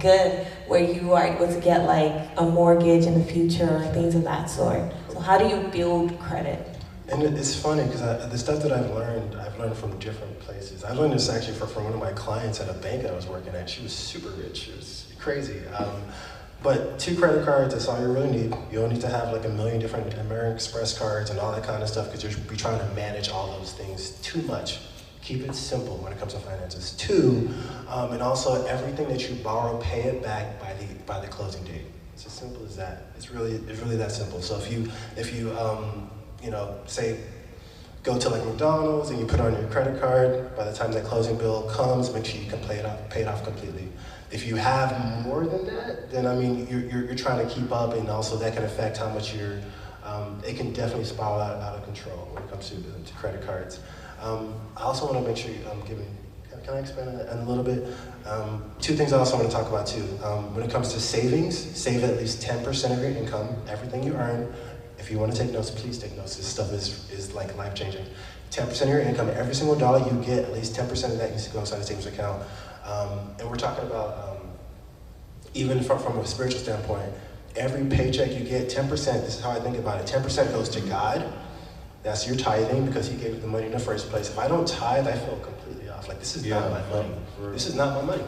good, where you are able to get like a mortgage in the future or things of that sort? So how do you build credit? And it's funny because the stuff that I've learned from different places. I learned this actually from one of my clients at a bank I was working at. She was super rich. She was crazy. But 2 credit cards, that's all you really need. You don't need to have like a million different American Express cards and all that kind of stuff, because you'll be trying to manage all those things too much. Keep it simple when it comes to finances. 2, and also everything that you borrow, pay it back by the closing date. It's as simple as that. It's really that simple. So if you you know, say go to like McDonald's and you put on your credit card, by the time that closing bill comes, make sure you can pay it off completely. If you have more than that, then I mean you're trying to keep up, and also that can affect how much you're. It can definitely spiral out of control when it comes to credit cards. I also want to make sure I'm giving. Can I expand on that a little bit? 2 things I also want to talk about too. When it comes to savings, save at least 10% of your income, everything you earn. If you want to take notes, please take notes. This stuff is like life-changing. 10% of your income, every single dollar you get, at least 10% of that needs to go inside a savings account. And we're talking about, even from a spiritual standpoint, every paycheck you get, 10%, this is how I think about it, 10% goes to God. That's your tithing, because He gave you the money in the first place. If I don't tithe, I feel completely off. Like, this is not my money. This is not my money.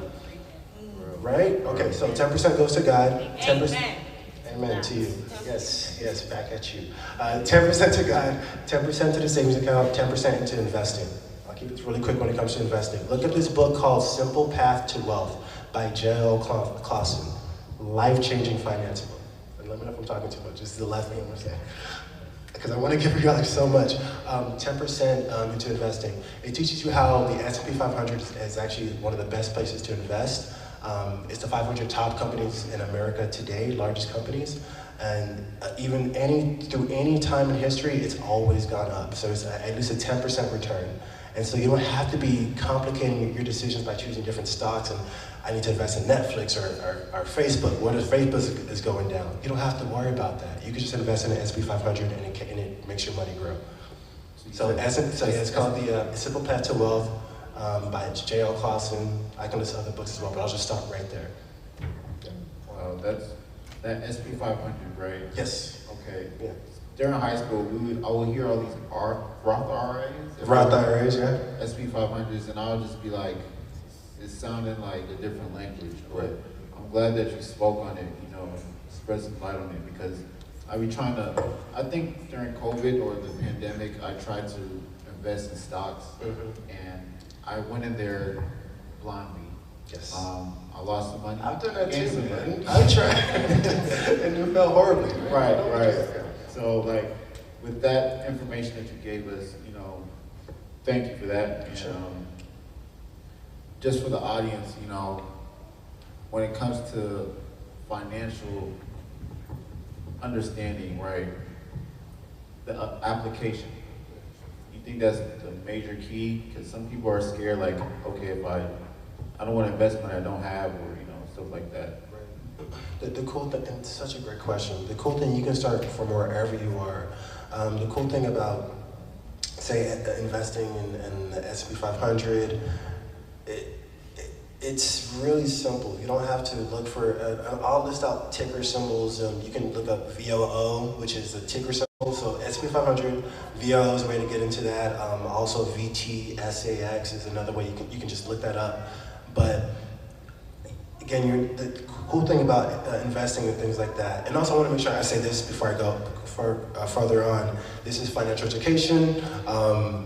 Right? Okay, so 10% goes to God, 10%. Amen to you. Yes, back at you. 10% to God, 10% to the savings account, 10% into investing. I'll keep it really quick when it comes to investing. Look at this book called Simple Path to Wealth by J.L. Clausen. Life-changing finance book. And let me know if I'm talking too much. This is the last thing I'm going to say, because I want to give you guys so much. 10% into investing. It teaches you how the S&P 500 is actually one of the best places to invest. It's the 500 top companies in America today, largest companies. And even through any time in history, it's always gone up. So it's at least a 10% return. And so you don't have to be complicating your decisions by choosing different stocks and I need to invest in Netflix or Facebook. What if Facebook is going down? You don't have to worry about that. You can just invest in the SP 500 and it makes your money grow. So it's called The Simple Path to Wealth by J.L. Clausen. I can list other books as well, but I'll just stop right there. Wow, that SP 500, right? Yes. Okay. Yeah. During high school, I would hear all these Roth IRAs. Roth IRAs, yeah. SP 500s, and I would just be like, it sounded like a different language, but I'm glad that you spoke on it, you know, spread some light on it, because I think during COVID or the pandemic, I tried to invest in stocks, and I went in there blindly. Yes. I lost some money. I've done that too, Some man. money. I tried, and it felt horribly. Right. So, like, with that information that you gave us, you know, thank you for that. And, Sure. Just for the audience, you know, when it comes to financial understanding, right, the application, you think that's the major key? Because some people are scared, like, okay, if I don't want to invest money I don't have, or, you know, stuff like that. The cool thing, and it's such a great question. The cool thing, you can start from wherever you are. The cool thing about, say, investing in the S&P 500, it's really simple. You don't have to look for, I'll list out ticker symbols. You can look up VOO, which is the ticker symbol. So S&P 500, VOO is a way to get into that. Also VTSAX is another way you can just look that up. But again, the cool thing about investing in things like that, and also I want to make sure I say this before I go further on, this is financial education.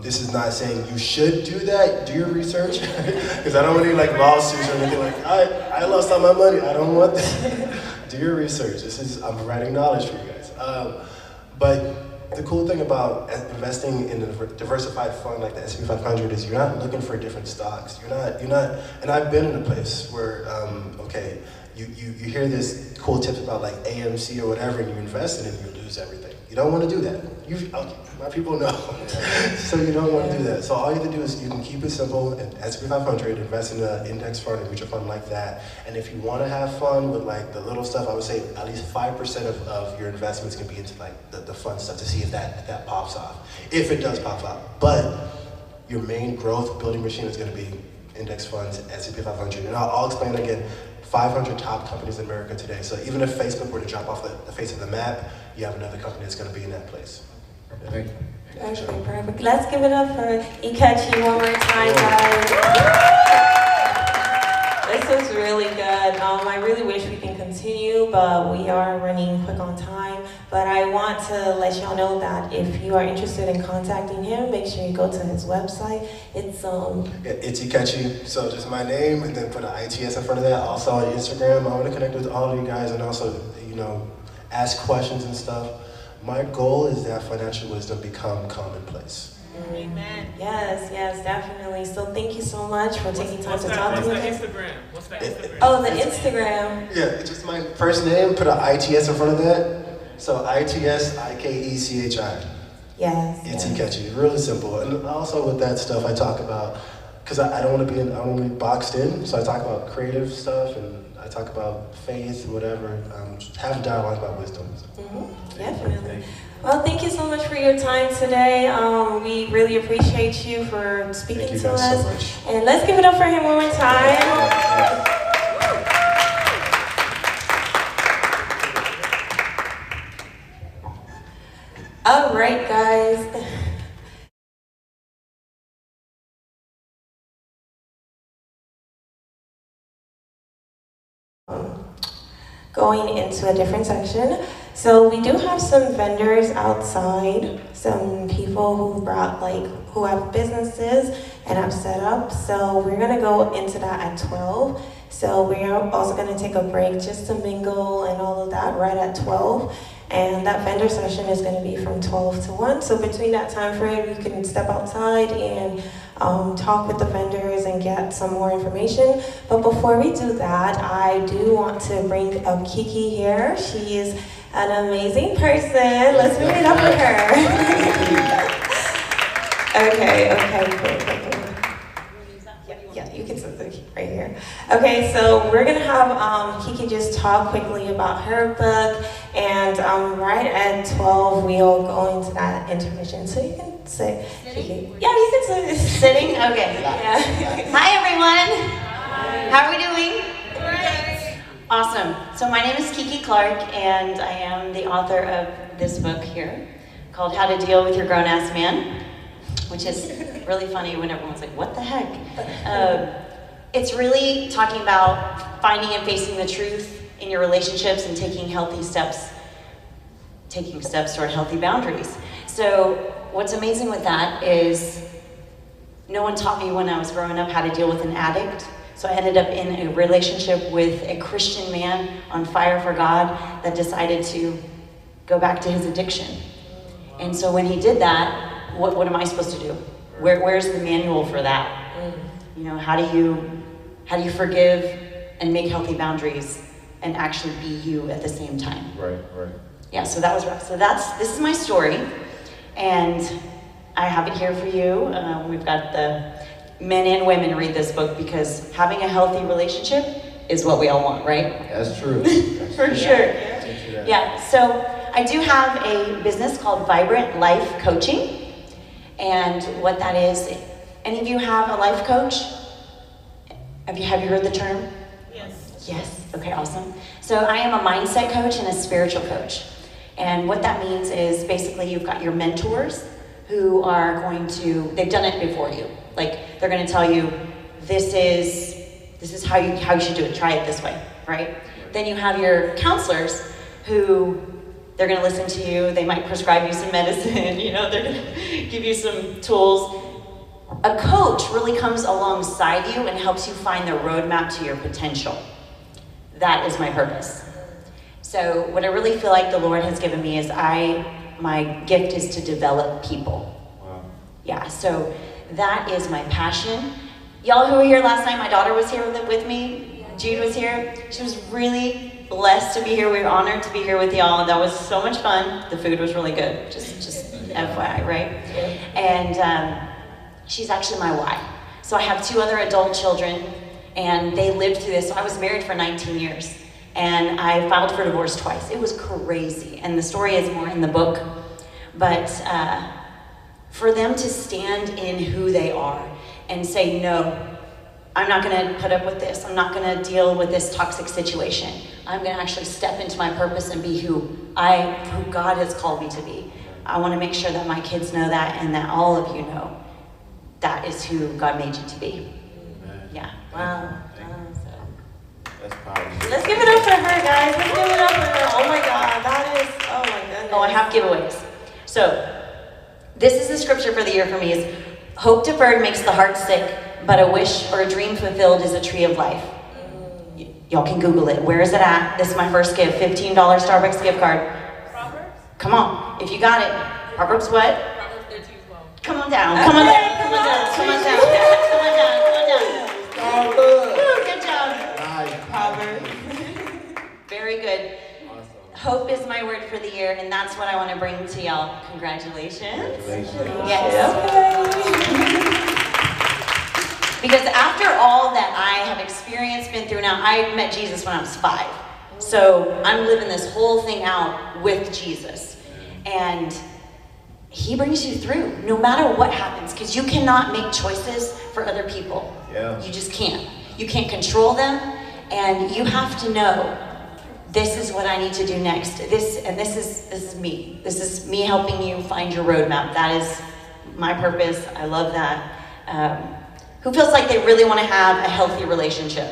This is not saying you should do that. Do your research, because I don't want any like lawsuits or anything like, I lost all my money, I don't want that. Do your research. I'm providing knowledge for you guys. But the cool thing about investing in a diversified fund like the S&P 500 is you're not looking for different stocks. You're not, and I've been in a place where, okay, you hear this cool tips about like AMC or whatever, and you invest in it and you lose everything. You don't want to do that. My people know. So you don't want to do that. So all you have to do is you can keep it simple, and S&P 500, invest in an index fund, a mutual fund like that. And if you want to have fun with like the little stuff, I would say at least 5% of your investments can be into like the fun stuff to see if that pops off. If it does pop off. But your main growth building machine is going to be index funds, S&P 500. And I'll explain again, 500 top companies in America today. So even if Facebook were to drop off the face of the map, you have another company that's going to be in that place. Thank you. Okay, perfect. Let's give it up for Ikechi one more time, guys. This was really good. I really wish we can continue, but we are running quick on time. But I want to let y'all know that if you are interested in contacting him, make sure you go to his website. It's It's Ikechi, so just my name and then put an ITS in front of that. Also on Instagram, I want to connect with all of you guys and also, you know, ask questions and stuff. My goal is that financial wisdom become commonplace. Amen. Yes, definitely. So thank you so much for taking time to talk to me. What's the Instagram? What's the Instagram? Oh, the Instagram. Yeah, it's just my first name, put an ITS in front of that. So ITS, IKECHI. Yes. It's Ikechi, really simple. And also with that stuff I talk about, because I don't want to be boxed in, so I talk about creative stuff and I talk about faith, whatever. Have a dialogue about wisdom. Definitely. Well, thank you so much for your time today. We really appreciate you for speaking Thank you to guys us. so much. And let's give it up for him one more time. All right, guys. Going into a different section. So we do have some vendors outside, some people who who have businesses and have set up. So we're gonna go into that at 12. So we're also gonna take a break just to mingle and all of that right at 12. And that vendor session is gonna be from 12 to 1. So between that time frame, you can step outside and talk with the vendors and get some more information. But before we do that, I do want to bring up Kiki here. She is an amazing person. Let's give it up for her. Okay, cool. Okay, so we're gonna have Kiki just talk quickly about her book, and right at 12 we'll go into that intermission. So you can sit. Kiki. Yeah, you can sit. Sitting? Okay. Yeah. Hi, everyone. How are we doing? Great. Awesome. So my name is Kiki Clark, and I am the author of this book here called How to Deal with Your Grown-Ass Man, which is really funny when everyone's like, what the heck? It's really talking about finding and facing the truth in your relationships and taking steps toward healthy boundaries. So what's amazing with that is no one taught me when I was growing up how to deal with an addict. So I ended up in a relationship with a Christian man on fire for God that decided to go back to his addiction. And so when he did that, what am I supposed to do? Where's the manual for that? You know, how do you forgive and make healthy boundaries and actually be you at the same time? Right. Yeah, so that was rough. So this is my story, and I have it here for you. We've got the men and women read this book because having a healthy relationship is what we all want, right? That's true. For sure. Yeah, so I do have a business called Vibrant Life Coaching, and what that is, any of you have a life coach? Have you heard the term? Yes. Yes, okay, awesome. So I am a mindset coach and a spiritual coach. And what that means is basically you've got your mentors who are they've done it before you. Like they're gonna tell you, this is how you should do it, try it this way, right? Then you have your counselors who they're gonna listen to you, they might prescribe you some medicine, they're gonna give you some tools. A coach really comes alongside you and helps you find the roadmap to your potential. That is my purpose. So what I really feel like the Lord has given me is my gift is to develop people. Wow. Yeah, so that is my passion. Y'all who were here last night, my daughter was here with me. Jude was here. She was really blessed to be here. We were honored to be here with y'all. That was so much fun. The food was really good, just FYI, right? And she's actually my why. So I have 2 other adult children, and they lived through this. So I was married for 19 years, and I filed for divorce twice. It was crazy, and the story is more in the book. But for them to stand in who they are and say, no, I'm not gonna put up with this. I'm not gonna deal with this toxic situation. I'm gonna actually step into my purpose and be who God has called me to be. I wanna make sure that my kids know that and that all of you know that is who God made you to be. Amen. Yeah. Wow. That's powerful. Let's give it up for her, guys. Let's give it up for her. Oh my God, that is, oh my goodness. Oh, I have giveaways. So, this is the scripture for the year for me is, hope deferred makes the heart sick, but a wish or a dream fulfilled is a tree of life. Y'all can Google it. Where is it at? This is my first gift, $15 Starbucks gift card. Proverbs? Come on, if you got it. Proverbs what? Proverbs 13:12. Come on down, come on down, come on down, come on down, come on down, come on down. Woo, good job. Nice. Proverbs. Very good. Awesome. Hope is my word for the year, and that's what I want to bring to y'all. Congratulations. Congratulations. Yes. Because after all that I have experienced, been through now, I met Jesus when I was 5. So I'm living this whole thing out with Jesus. And he brings you through, no matter what happens, because you cannot make choices for other people. Yeah. You just can't. You can't control them, and you have to know, this is what I need to do next. This is me. This is me helping you find your roadmap. That is my purpose. I love that. Who feels like they really want to have a healthy relationship?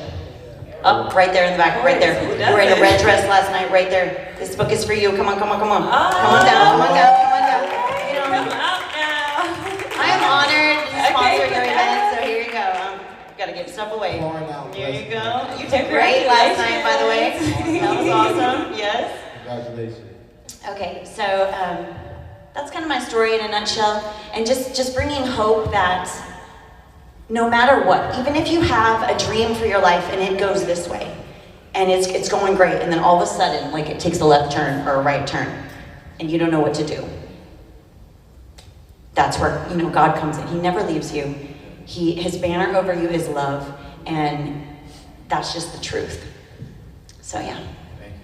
Up, right there in the back, right there. You were in a red dress last night, right there. This book is for you. Come on, come on, come on. Come on down, come on down, come on down. You know, I am honored to sponsor your event, so here you go. Gotta give stuff away. Here you go. You did great last night, by the way. That was awesome. Yes. Congratulations. Okay, so that's kind of my story in a nutshell, and just bringing hope that no matter what, even if you have a dream for your life and it goes this way, and it's going great, and then all of a sudden, like it takes a left turn or a right turn, and you don't know what to do. That's where God comes in. He never leaves you. His banner over you is love, and that's just the truth. So yeah.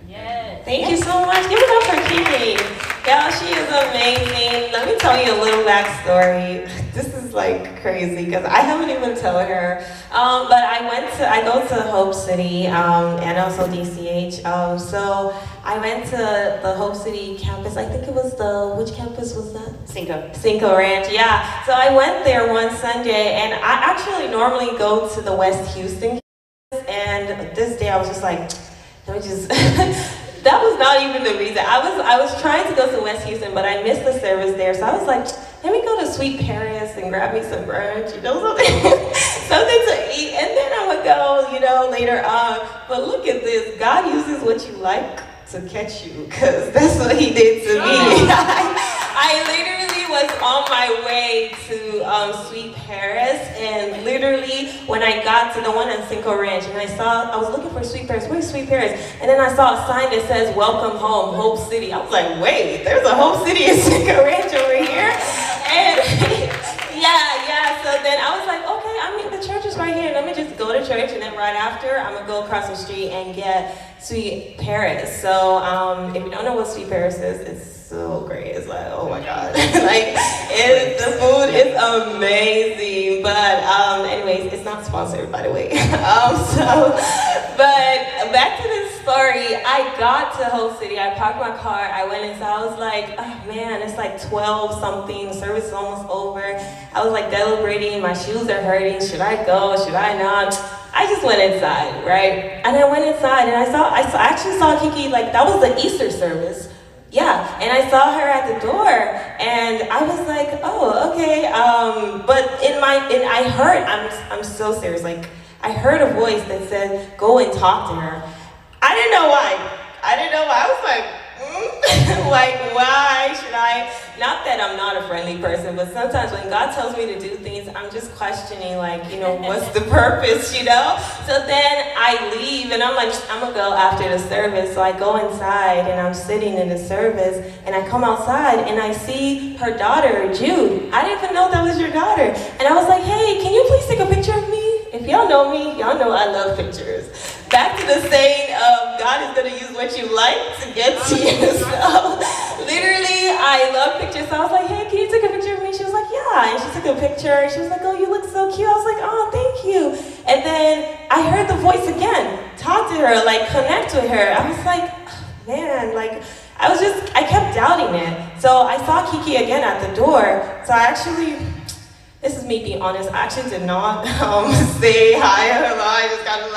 Yes. Thank you so much. Give it up for Kiki. Y'all, she is amazing. Let me tell you a little backstory. This is like crazy because I haven't even told her. But I go to Hope City and also DCH. So I went to the Hope City campus. I think it was which campus was that? Cinco Ranch, yeah. So I went there one Sunday, and I actually normally go to the West Houston campus, and this day I was just like, let me just, that was not even the reason. I was trying to go to West Houston, but I missed the service there. So I was like, let me go to Sweet Paris and grab me some brunch, something to eat. And then I'm gonna go, later on. But look at this, God uses what you like to catch you, because that's what he did to me. I literally was on my way to Sweet Paris, and literally when I got to the one at Cinco Ranch, and I was looking for Sweet Paris. Where's Sweet Paris? And then I saw a sign that says "Welcome Home, Hope City." I was like, wait, there's a Hope City in Cinco Ranch over here, and yeah. So then I was like, okay, the church is right here. Let me just go to church, and then right after, I'm gonna go across the street and get Sweet Paris. So if you don't know what Sweet Paris is, it's so great. It's like, oh my God. The food is amazing. But anyways, it's not sponsored, by the way. But back to this story. I got to Hope City. I parked my car. I went inside. I was like, oh man, it's like 12 something. Service is almost over. I was like deliberating. My shoes are hurting. Should I go? Should I not? I just went inside, right? And I went inside, and I actually saw Kiki, that was the Easter service. Yeah, and I saw her at the door, and I was like, oh, okay. But I heard, I'm so serious, I heard a voice that said, go and talk to her. I didn't know why. I was like, why should I? Not that I'm not a friendly person, but sometimes when God tells me to do things, I'm just questioning, what's the purpose, So then I leave, and I'm like, I'm gonna go after the service. So I go inside, and I'm sitting in the service, and I come outside, and I see her daughter, Jude. I didn't even know that was your daughter. And I was like, hey, can you please take a picture of me? If y'all know me, y'all know I love pictures. Back to the saying of God is gonna use what you like to get to you. So literally, I love pictures. So I was like, hey, can you take a picture of me? She was like, yeah. And she took a picture. She was like, oh, you look so cute. I was like, oh, thank you. And then I heard the voice again. Talk to her, connect with her. I was like, oh, man, I kept doubting it. So I saw Kiki again at the door. So this is me being honest, I actually did not say hi or hello. I just kind of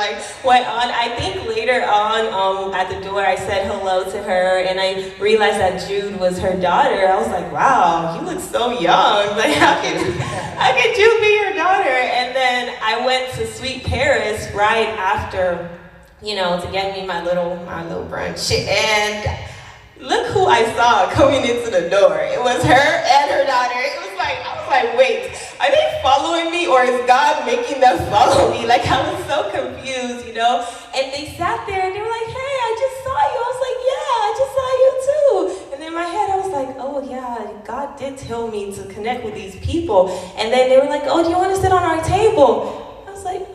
went on. I think later on at the door I said hello to her, and I realized that Jude was her daughter. I was like, wow, you look so young. How can Jude be your daughter? And then I went to Sweet Paris right after, to get me my little brunch. And look who I saw coming into the door. It was her and her daughter. I was like, wait, are they following me, or is God making them follow me? I was so confused, And they sat there and they were like, hey, I just saw you. I was like, yeah, I just saw you too. And in my head, I was like, oh yeah, God did tell me to connect with these people. And then they were like, oh, do you want to sit on our table? I was like,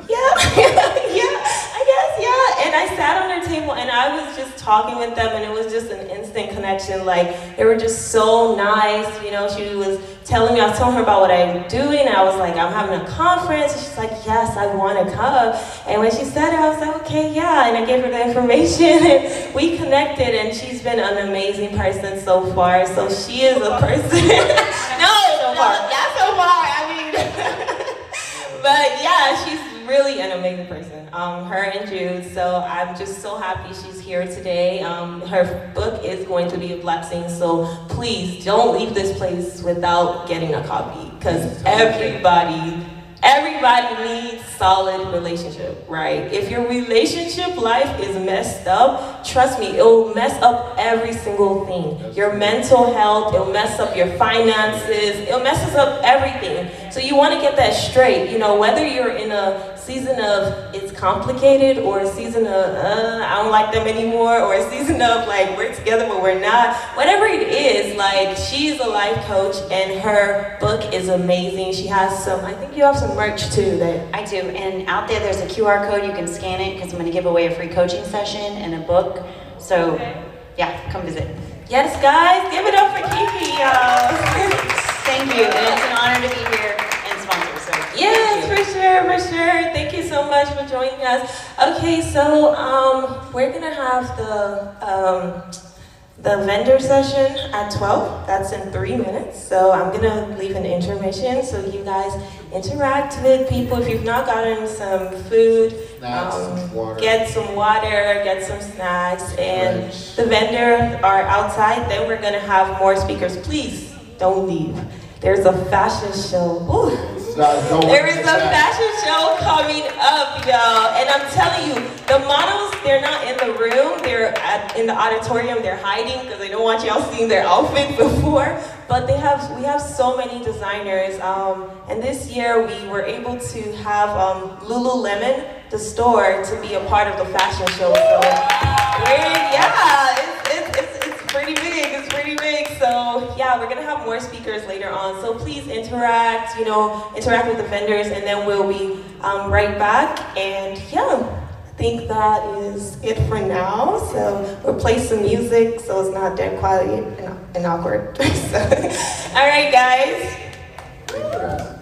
yeah, I guess, yeah. And I sat on their table, and I was just talking with them, and it was just an instant connection. They were just so nice. She was telling me, I was telling her about what I'm doing, and I was like, I'm having a conference. And she's like, yes, I want to come. And when she said it, I was like, okay, yeah. And I gave her the information, and we connected, and she's been an amazing person so far. So she is a person. Not so far. But yeah, she's really an amazing person, her and Jude. So I'm just so happy she's here today. Her book is going to be a blessing, so please don't leave this place without getting a copy, because everybody needs solid relationship, right? If your relationship life is messed up, trust me, it will mess up every single thing. Your mental health, it'll mess up your finances, it'll mess up everything. So you want to get that straight, whether you're in a season of it's complicated, or a season of I don't like them anymore, or a season of like we're together but we're not. Whatever it is, like she's a life coach and her book is amazing. She has some, I think you have some merch too that I do, and out there there's a QR code, you can scan it because I'm going to give away a free coaching session and a book. So yeah, come visit. Yes, guys, give it up for Kiki, y'all. Thank you, and it's an honor to be here and sponsor. So yes, for sure. Thank you so much for joining us. Okay, so we're gonna have the vendor session at 12. That's in 3 minutes. So I'm gonna leave an intermission so you guys interact with people. If you've not gotten some food, get some water, get some snacks, and the vendor are outside. Then we're gonna have more speakers. Please don't leave. There's a fashion show. Ooh. There is a fashion show coming up, y'all. And I'm telling you, the models, they're not in the room. They're in the auditorium. They're hiding because they don't want y'all seeing their outfit before. But we have so many designers. And this year we were able to have Lululemon, the store, to be a part of the fashion show. So it's pretty big. It's pretty big. So yeah, we're gonna have more speakers later on. So please interact, interact with the vendors, and then we'll be right back. And yeah, I think that is it for now. So we'll play some music so it's not dead quiet and awkward. So, all right, guys. Thank you, guys.